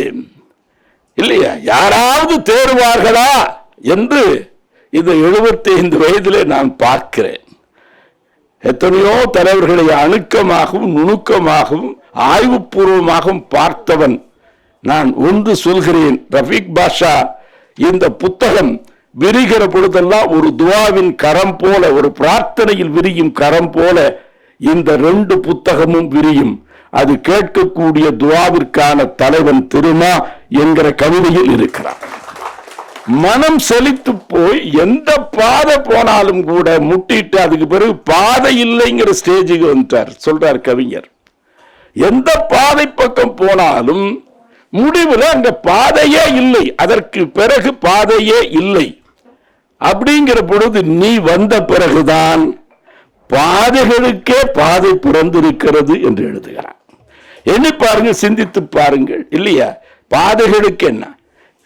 இல்லையா யாராவது தேர்வார்களா என்று இந்த 75 வயதிலே நான் பார்க்கிறேன். எத்தனையோ தலைவர்களை அணுக்கமாகவும் நுணுக்கமாகவும் ஆய்வுபூர்வமாகவும் பார்த்தவன் நான் ஒன்று சொல்கிறேன். ரஃபீக் பாஷா இந்த புத்தகம் விரிகிற பொழுதெல்லாம் ஒரு துவாவின் கரம் போல, ஒரு பிரார்த்தனையில் விரியும் கரம் போல இந்த 2 புத்தகமும் விரியும். அது கேட்கக்கூடிய துவாவிற்கான தலைவன் திருமா என்கிற கவிதையில் இருக்கிறார். மனம் செழித்து போய் எந்த பாதை போனாலும் கூட முட்டிட்டு அதுக்கு பிறகு பாதை இல்லைங்கிற ஸ்டேஜுக்கு வந்துட்டார் சொல்றார் கவிஞர். எந்த பாதை பக்கம் போனாலும் முடிவில் அங்க பாதையே இல்லை, அதற்கு பிறகு பாதையே இல்லை. அப்படிங்கிற பொழுது நீ வந்த பிறகுதான் பாதைகளுக்கே பாதை பிறந்திருக்கிறது என்று எழுதுகிறார். எண்ணி பாருங்க, சிந்தித்து பாருங்கள் இல்லையா? பாதைகளுக்கு என்ன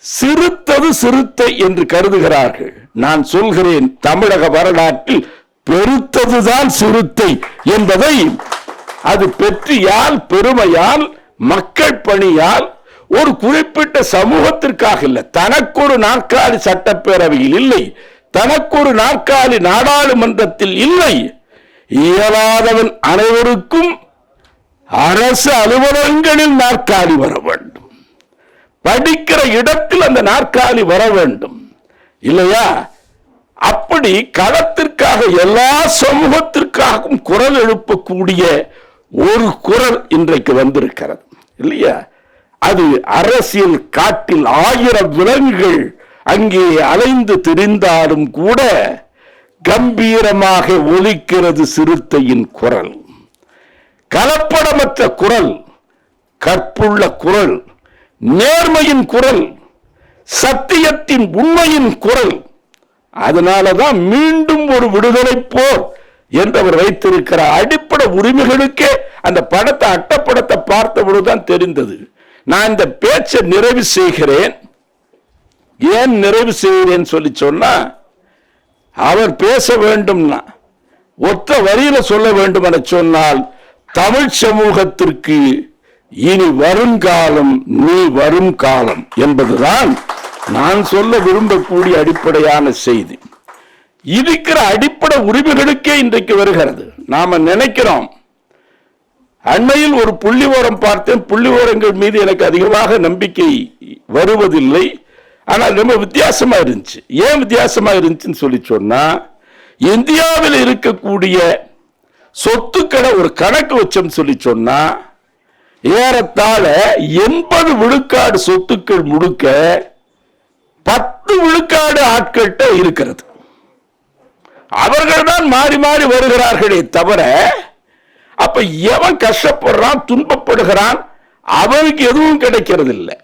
சிறுத்தது சிறுத்தை என்று கருதுகிறார்கள். நான் சொல்கிறேன், தமிழக வரலாற்றில் பெருத்ததுதான் சிறுத்தை என்பதை அது பெற்றியால், பெருமையால், மக்கள் பணியால், ஒரு குறிப்பிட்ட சமூகத்திற்காக இல்லை, தனக்கொரு நாற்காலி சட்டப்பேரவையில் இல்லை, தனக்கொரு நாற்காலி நாடாளுமன்றத்தில் இல்லை, இயலாதவன் அனைவருக்கும் அரசு அலுவலகங்களில் நாற்காலி வர வேண்டும், படிக்கிற இடத்தில் அந்த நாற்காலி வர வேண்டும் இல்லையா? அப்படி களத்திற்காக எல்லா சமூகத்திற்காகவும் குரல் எழுப்பக்கூடிய ஒரு குரல் இன்றைக்கு வந்திருக்கிறது இல்லையா? அது அரசியல் காட்டில் 1000 விலங்குகள் அங்கே அலைந்து திரிந்தாலும் கூட கம்பீரமாக ஒலிக்கிறது சிறுத்தையின் குரல். கலப்படமற்ற குரல், கற்புள்ள குரல், நேர்மையின் குரல், சத்தியத்தின் உண்மையின் குரல். அதனாலதான் மீண்டும் ஒரு விடுதலை போர் என்றவர் வைத்திருக்கிற அடிப்படை உரிமைகளுக்கே அந்த படத்தை, அட்டப்படத்தை பார்த்தபொழுதுதான் தெரிந்தது. நான் இந்த பேச்சை நிறைவு செய்கிறேன். ஏன் நிறைவு செய்கிறேன் சொல்லி சொன்னா, அவர் பேச வேண்டும்னா ஒத்த வரியில சொல்ல வேண்டும் என சொன்னால், தமிழ் சமூகத்திற்கு இனி வருங்காலம் நீ வரும் காலம் என்பதுதான் நான் சொல்ல விரும்பக்கூடிய அடிப்படையான செய்தி. இருக்கிற அடிப்படை உரிமைகளுக்கே இன்றைக்கு வருகிறது. நாம நினைக்கிறோம். அண்மையில் ஒரு புள்ளி ஓரம் பார்த்தேன். புள்ளி ஓரங்கள் மீது எனக்கு அதிகமாக நம்பிக்கை வருவதில்லை. ஆனால் ரொம்ப வித்தியாசமா இருந்துச்சு. ஏன் வித்தியாசமா இருந்துச்சுன்னு சொல்லி சொன்னா, இந்தியாவில் இருக்கக்கூடிய சொத்துக்களை ஒரு கணக்கு வச்சோம் சொல்லி சொன்னா, ஏறத்தாழ 80 விழுக்காடு சொத்துக்கள் முழுக்க 10 விழுக்காடு ஆட்கள்கிட்ட இருக்கிறது. அவர்கள் தான் மாறி மாறி வருகிறார்களே தவிர, அப்ப எவன் கஷ்டப்படுறான், துன்பப்படுகிறான், அவனுக்கு எதுவும் கிடைக்கிறது இல்லை.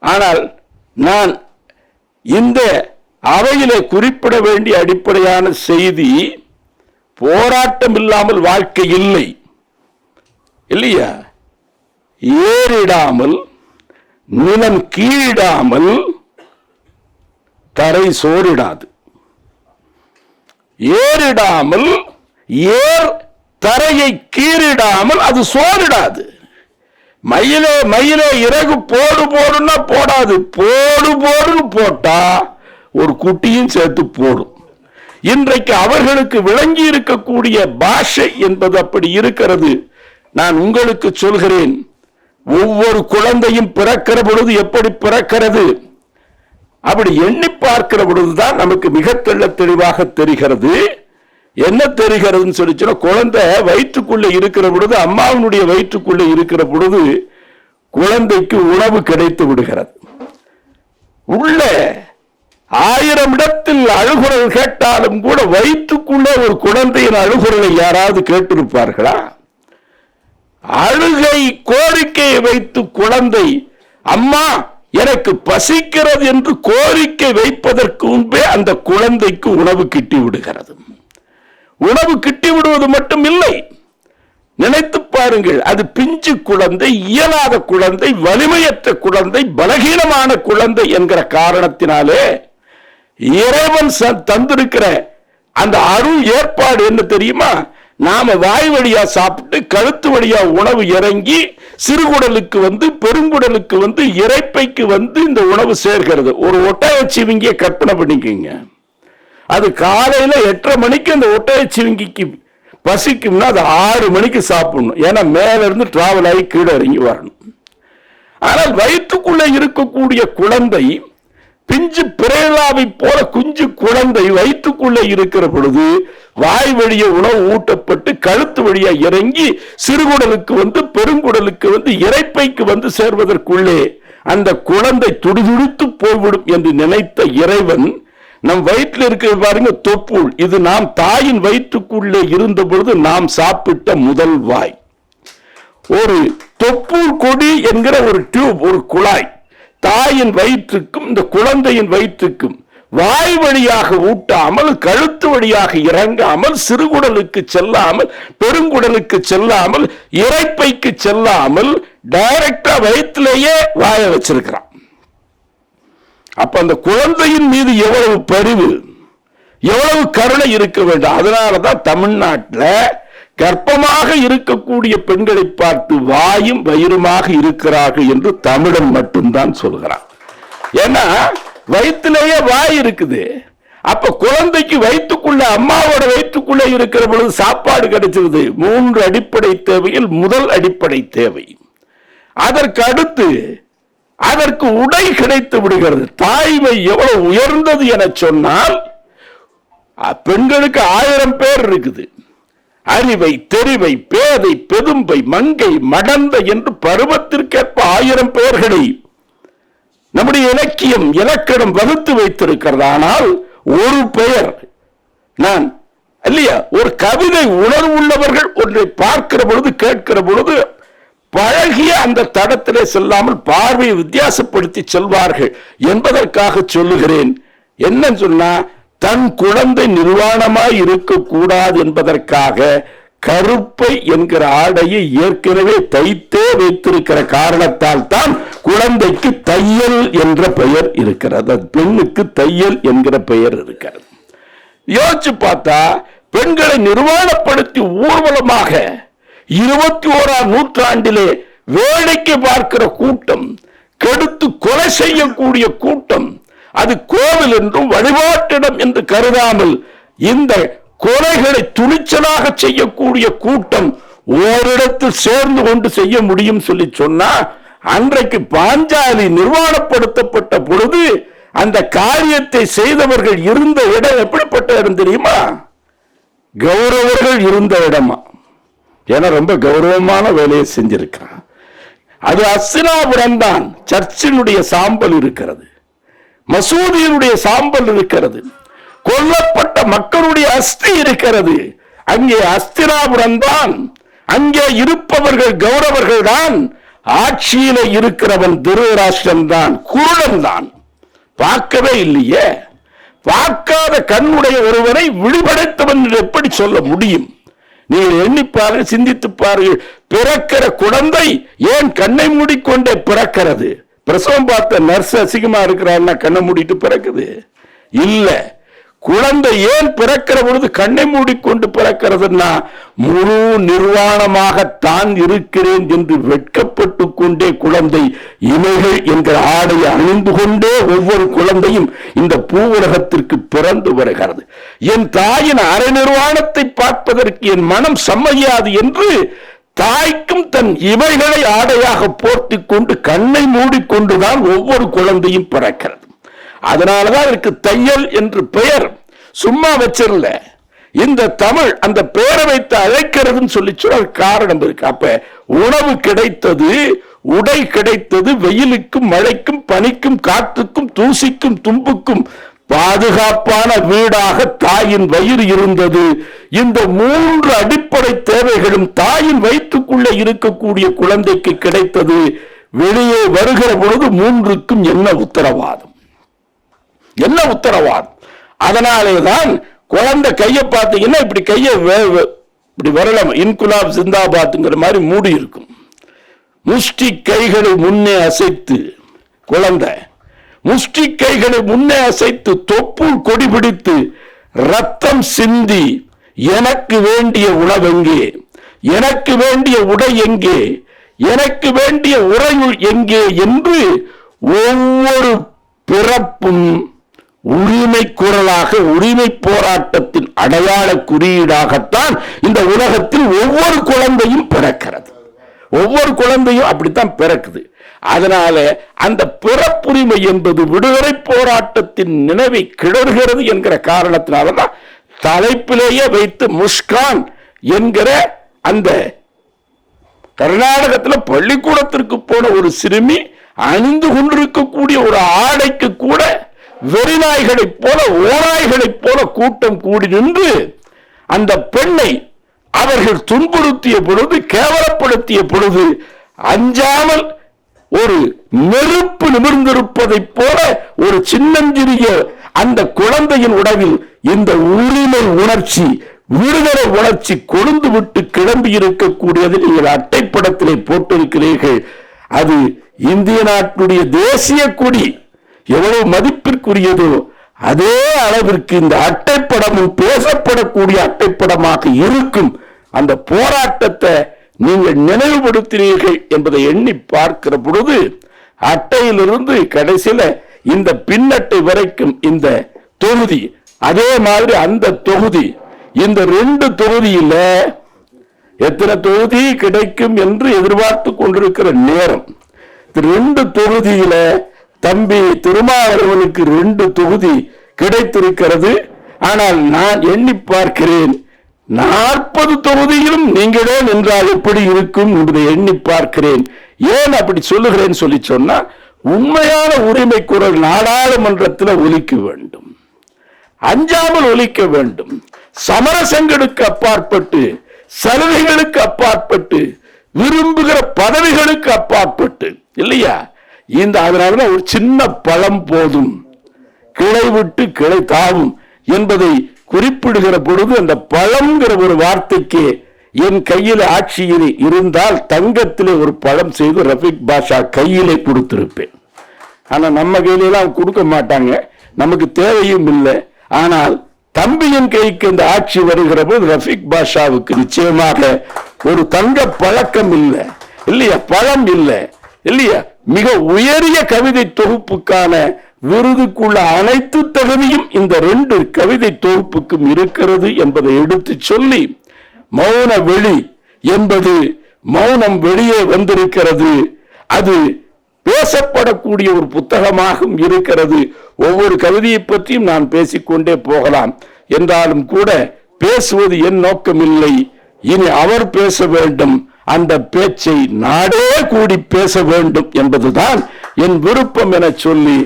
ஆனால் நான் இந்த அவையிலே குறிப்பிட வேண்டிய அடிப்படையான செய்தி, போராட்டம் இல்லாமல் வாழ்க்கை இல்லை இல்லையா? ஏறிடாமல் நிலம் கீழிடாமல் தரை சோறிடாது. ஏறிடாமல் ஏர் தரையை கீறிடாமல் அது சோறிடாது. மயிலே மயிலே இறகு போடு போடுன்னா போடாது. போடு போடுன்னு போட்டா ஒரு குட்டியும் சேர்த்து போடும். இன்றைக்கு அவர்களுக்கு விளங்கி இருக்கக்கூடிய பாஷை என்பது அப்படி இருக்கிறது. நான் உங்களுக்கு சொல்கிறேன், ஒவ்வொரு குழந்தையும் பிறக்கிற பொழுது எப்படி பிறக்கிறது, அப்படி எண்ணி பார்க்கிற பொழுதுதான் நமக்கு மிக தெளிவாக தெரிகிறது. என்ன தெரிகிறதுன்னு சொல்லி சொன்னா, குழந்தை வயிற்றுக்குள்ள இருக்கிற பொழுது, அம்மாவினுடைய வயிற்றுக்குள்ள இருக்கிற பொழுது குழந்தைக்கு உணவு கிடைத்து விடுகிறது. உள்ள 1000 இடத்தில் அழுகுரல் கேட்டாலும் கூட வயிற்றுக்குள்ள ஒரு குழந்தையின் அழுகுரலை யாராவது கேட்டிருப்பார்களா? அழுகை கோரிக்கையை வைத்து குழந்தை அம்மா எனக்கு பசிக்கிறது என்று கோரிக்கை வைப்பதற்கு முன்பே அந்த குழந்தைக்கு உணவு கிட்டி விடுகிறது. உணவு கிட்டி விடுவது மட்டும் இல்லை, நினைத்து பாருங்கள், அது பிஞ்சு குழந்தை, இயலாத குழந்தை, வலிமையற்ற குழந்தை, பலகீனமான குழந்தை என்கிற காரணத்தினாலே இறைவன் தந்திருக்கிற அந்த அருள் ஏற்பாடு என்ன தெரியுமா? நாம வாய் வழியா சாப்பிட்டு கழுத்து வழியா உணவு இறங்கி சிறுகுடலுக்கு வந்து பெருங்குடலுக்கு வந்து இறைப்பைக்கு வந்து இந்த உணவு சேர்க்கிறது. ஒரு ஒட்டகச்சிவிங்கிய கற்பனை பண்ணிக்கங்க. அது காலையில 8:30 மணிக்கு அந்த ஒட்டகச்சிவிங்கிக்கு பசிக்கும்னா அது 6 மணிக்கு சாப்பிடணும். ஏன்னா மேல இருந்து டிராவல் ஆகி கீழே இறங்கி வரணும். ஆனால் வயிற்றுக்குள்ள இருக்கக்கூடிய குழந்தை, பிஞ்சு பிரேலாவை போல குஞ்சு குழந்தை வயிற்றுக்குள்ள இருக்கிற பொழுது வாய் வழிய உணவு ஊட்டப்பட்டு கழுத்து வழியா இறங்கி சிறுகுடலுக்கு வந்து பெருங்குடலுக்கு வந்து இறைப்பைக்கு வந்து சேர்வதற்குள்ளே அந்த குழந்தை துடிதுடித்து போய்விடும் என்று நினைத்த இறைவன் நம் வயிற்றில் இருக்கிற பாருங்க தொப்புள், இது நாம் தாயின் வயிற்றுக்குள்ளே இருந்த பொழுது நாம் சாப்பிட்ட முதல் வாய். ஒரு தொப்புள் கொடி என்கிற ஒரு டியூப், ஒரு குழாய் தாயின் வயிற்றுக்கும் இந்த குழந்தையின் வயிற்றுக்கும் வாய் வழியாக ஊட்டாமல் கழுத்து வழியாக இறங்காமல் சிறுகுடலுக்கு செல்லாமல் பெருங்குடலுக்கு செல்லாமல் இறைப்பைக்கு செல்லாமல் டைரக்டா வயிற்றிலேயே வாய வச்சிருக்கிறான். அப்ப அந்த குழந்தையின் மீது எவ்வளவு பரிவு, எவ்வளவு கருணை இருக்க வேண்டும். அதனாலதான் தமிழ்நாட்டில் கர்ப்பமாக இருக்கக்கூடிய பெண்களை பார்த்து வாயும் வயிறுமாக இருக்கிறார்கள் என்று தமிழன் மட்டும்தான் சொல்கிறான். ஏன்னா வயிற்றிலேயே வாய் இருக்குது. அப்ப குழந்தைக்கு வயிற்றுக்குள்ள, அம்மாவோட வயிற்றுக்குள்ள இருக்கிற பொழுது சாப்பாடு கிடைச்சிருது. 3 அடிப்படை தேவையில் முதல் அடிப்படை தேவை. அதற்கு அடுத்து அதற்கு உடை கிடைத்து விடுகிறது. தாய்மை எவ்வளவு உயர்ந்தது என சொன்னால், பெண்களுக்கு 1000 பேர் இருக்குது. அறிவை, தெரிவை, பேதை, பெதும்பை, மங்கை, மடந்த என்று பருவத்திற்கேற்ப 1000 பெயர்களை நம்முடைய இலக்கியம் இலக்கணம் வகுத்து வைத்திருக்கிறது. ஆனால் ஒரு பெயர், நான் இல்லையா, ஒரு கவிதை உணர்வுள்ளவர்கள் ஒன்றை பார்க்கிற பொழுது கேட்கிற பொழுது பழகிய அந்த தடத்திலே செல்லாமல் பார்வையை வித்தியாசப்படுத்தி செல்வார்கள் என்பதற்காக சொல்லுகிறேன். என்ன சொன்னா, தன் குழந்தை நிர்வாணமாய் இருக்கக்கூடாது என்பதற்காக கருப்பை என்கிற ஆடையை ஏற்கனவே தைத்தே வைத்திருக்கிற காரணத்தால் தான் குழந்தைக்கு தையல் என்ற பெயர் இருக்கிறது. பெண்ணுக்கு தையல் என்கிற பெயர் இருக்கிறது. யோசிச்சு பார்த்தா, பெண்களை நிர்வாணப்படுத்தி ஊர்வலமாக 21ஆம் நூற்றாண்டிலே வேடிக்கை பார்க்கிற கூட்டம், கெடுத்து கொலை செய்யக்கூடிய கூட்டம், அது கோவில் என்றும் வழிபாட்டிடம் என்று கருதாமல் இந்த கொலைகளை துணிச்சலாக செய்யக்கூடிய கூட்டம் ஓரிடத்தில் சேர்ந்து கொண்டு செய்ய முடியும் சொல்லி சொன்னா, அன்றைக்கு பாஞ்சாலி நிர்வாணப்படுத்தப்பட்ட பொழுது அந்த காரியத்தை செய்தவர்கள் இருந்த இடம் எப்படிப்பட்ட இடம் தெரியுமா? கௌரவர்கள் இருந்த இடமா? ஏன்னா ரொம்ப கௌரவமான வேலையை செஞ்சிருக்கிறான். அது அஸ்தினாபுரம் தான். சர்ச்சினுடைய சாம்பல் இருக்கிறது, மசூதியினுடைய சாம்பல் இருக்கிறது, கொல்லப்பட்ட மக்களுடைய அஸ்தி இருக்கிறது. அங்கே அஸ்தினாபுரம் தான். அங்கே இருப்பவர்கள் கௌரவர்கள் தான். ஆட்சியில இருக்கிறவன் திருதராஷ்டிரன் தான், குருடன் தான். பார்க்கவே இல்லையே. பார்க்காத கண்ணுடைய ஒருவரை விழிபடைத்தவன் எப்படி சொல்ல முடியும்? நீங்கள் எண்ணிப்பார்கள், சிந்தித்து பாருங்கள். பிறக்கிற குழந்தை ஏன் கண்ணை மூடிக்கொண்டே பிறக்கிறது? பிரசவம் பார்த்த நர்ஸ் அசிங்கமா இருக்கிறான்னா கண்ணை மூடிட்டு பிறக்குது இல்ல. குழந்தை ஏன் பிறக்கிற பொழுது கண்ணை மூடிக்கொண்டு பிறக்கிறதுனா, முழு நிர்வாணமாக தான் இருக்கிறேன் என்று வெட்கப்பட்டு கொண்டே குழந்தை இமைகள் என்கிற ஆடையை அணிந்து கொண்டே ஒவ்வொரு குழந்தையும் இந்த பூ உலகத்திற்கு பிறந்து வருகிறது. என் தாயின் அரை நிர்வாணத்தை பார்ப்பதற்கு என் மனம் சம்மதியாது என்று தாய்க்கும் தன் இமைகளை ஆடையாக போர்த்திக் கொண்டு கண்ணை மூடிக்கொண்டுதான் ஒவ்வொரு குழந்தையும் பிறக்கிறது. அதனாலதான் இதற்கு தையல் என்று பெயர். சும்மா வச்சிடல. இந்த தமிழ் அந்த பெயரை வைத்து அழைக்கிறதுன்னு சொல்லி காரணம் இருக்கு. அப்ப உணவு கிடைத்தது, உடை கிடைத்தது, வெயிலுக்கும் மழைக்கும் பனிக்கும் காற்றுக்கும் தூசிக்கும் தும்புக்கும் பாதுகாப்பான வீடாக தாயின் வயிறு இருந்தது. இந்த 3 அடிப்படை தேவைகளும் தாயின் வயிற்றுக்குள்ளே இருக்கக்கூடிய குழந்தைக்கு கிடைத்தது. வெளியே வருகிற பொழுது 3க்கும் என்ன உத்தரவாதம்? என்ன உத்தரவாதம்? அதனாலேதான் குழந்தை கையை பார்த்தீங்கன்னா இப்படி கையை இப்படி வரலாம், இன்குலாப் ஜிந்தாபாத்ங்கிற மாதிரி மூடி இருக்கும். முஷ்டி கைகளை முன்னே அசைத்து குழந்தை முஷ்டி கைகளை முன்னே அசைத்து தொப்புள் கொடி பிடித்து ரத்தம் சிந்தி எனக்கு வேண்டிய உணவெங்கே, எனக்கு வேண்டிய உடை எங்கே, எனக்கு வேண்டிய உறையுள் எங்கே என்று ஒவ்வொரு பிறப்பும் உரிமை குரலாக, உரிமை போராட்டத்தின் அடையாள குறியீடாகத்தான் இந்த உலகத்தில் ஒவ்வொரு குழந்தையும் பிறக்கிறது. ஒவ்வொரு குழந்தையும் அப்படித்தான் பிறக்குது. அதனால அந்த பிறப்புரிமை என்பது விடுதலை போராட்டத்தின் நினைவை கிளறுகிறது என்கிற காரணத்தினால்தான் தலைப்பிலேயே வைத்து முஸ்கான் என்கிற அந்த கர்நாடகத்தில் பள்ளிக்கூடத்திற்கு போன ஒரு சிறுமி அணிந்து கொண்டிருக்கக்கூடிய ஒரு ஆடைக்கு கூட வெறிநாய்களைப் போல ஓநாய்களைப் போல கூட்டம் கூடி நின்று அந்த பெண்ணை அவர்கள் துன்புறுத்திய பொழுது, கேவலப்படுத்திய பொழுது அஞ்சாமல் ஒரு நெருப்பு நிமிர்ந்திருப்பதைப் போல ஒரு சின்னஞ்சிறிய அந்த குழந்தையின் உடலில் இந்த உரிமை உணர்ச்சி, விடுதலை உணர்ச்சி கொழுந்து விட்டு கிளம்பி இருக்கக்கூடியது நீங்கள் அட்டைப்படத்திலே போட்டிருக்கிறீர்கள். அது இந்திய நாட்டுடைய தேசிய கொடி எவ்வளவு மதிப்பிற்குரியதோ அதே அளவிற்கு இந்த அட்டைப்படமும் பேசப்படக்கூடிய அட்டைப்படமாக இருக்கும். அந்த போராட்டத்தை நீங்கள் நினைவுபடுத்தினீர்கள் என்பதை எண்ணி பார்க்கிற பொழுது அட்டையிலிருந்து கடைசியில இந்த பின்னட்டை வரைக்கும் இந்த தொகுதி, அதே மாதிரி அந்த தொகுதி, இந்த 2 தொகுதியில எத்தனை தொகுதி கிடைக்கும் என்று எதிர்பார்த்து கொண்டிருக்கிற நேரம், 2 தொகுதியில தம்பி திருமாவளவனுக்கு 2 தொகுதி கிடைத்திருக்கிறது. ஆனால் நான் எண்ணி பார்க்கிறேன் 40 தொகுதியிலும் நீங்களே நின்றால் எப்படி இருக்கும் என்பதை எண்ணி பார்க்கிறேன். ஏன் அப்படி சொல்லுகிறேன் சொல்லி சொன்னா, உண்மையான உரிமை குரல் நாடாளுமன்றத்தில் ஒலிக்க வேண்டும், அஞ்சாமல் ஒலிக்க வேண்டும். சமரசங்களுக்கு அப்பாற்பட்டு, சலுகைகளுக்கு அப்பாற்பட்டு, விரும்புகிற பதவிகளுக்கு அப்பாற்பட்டு இல்லையா? இந்த அதனால ஒரு சின்ன பழம் போதும் கிளை விட்டு கிளை தாவும் என்பதை குறிப்பிடுகிற பொழுது அந்த பழம்ங்கிற ஒரு வார்த்தைக்கு என் கையில் ஆட்சியில் இருந்தால் தங்கத்திலே ஒரு பழம் செய்து ரஃபீக் பாஷா கையிலே கொடுத்திருப்பேன். ஆனா நம்ம கையிலாம் கொடுக்க மாட்டாங்க, நமக்கு தேவையும் இல்லை. ஆனால் தம்பியின் கைக்கு இந்த ஆட்சி வருகிற போது ரஃபீக் பாஷாவுக்கு நிச்சயமாக ஒரு தங்க பழக்கம் இல்லை இல்லையா, பழம் இல்லை இல்லையா, மிக உயரிய கவிதை தொகுப்புக்கான விருதுக்குள்ள அனைத்து தகுதியும் இந்த 2 கவிதை தொகுப்புக்கும் இருக்கிறது என்பதை எடுத்து சொல்லி, மௌன வெளி என்பது மௌனம் வெளியே வந்திருக்கிறது. அது பேசப்படக்கூடிய ஒரு புத்தகமாகவும் இருக்கிறது. ஒவ்வொரு கவிதையை பற்றியும் நான் பேசிக்கொண்டே போகலாம். என்றாலும் கூட பேசுவது என் நோக்கமில்லை. இனி அவர் பேச வேண்டும், அந்த பேச்சை நாடே கூடி பேச வேண்டும் என்பதுதான் என் விருப்பம் என சொல்லி,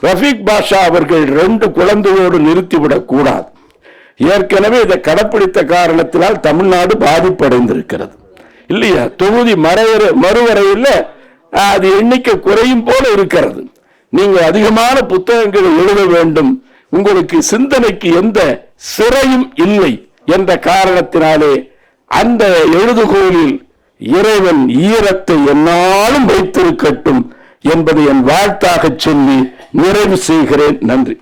ரஃபீக் பாஷா அவர்கள் 2 குழந்தையோடு நிறுத்திவிடக் கூடாது. ஏற்கனவே இதை கடைப்பிடித்த காரணத்தினால் தமிழ்நாடு பாதிப்படைந்திருக்கிறது இல்லையா? தொகுதி மறுவரையில் அது எண்ணிக்கை குறையும் போல இருக்கிறது. நீங்க அதிகமான புத்தகங்களை எழுத வேண்டும், உங்களுக்கு சிந்தனைக்கு எந்த சிறையும் இல்லை என்ற காரணத்தினாலே அந்த எழுதுகோலில் இறைவன் ஈரத்தை என்னாலும் வைத்திருக்கட்டும் என்பதை என் வாழ்த்தாக சொல்லி நிறைவு செய்கிறேன். நன்றி.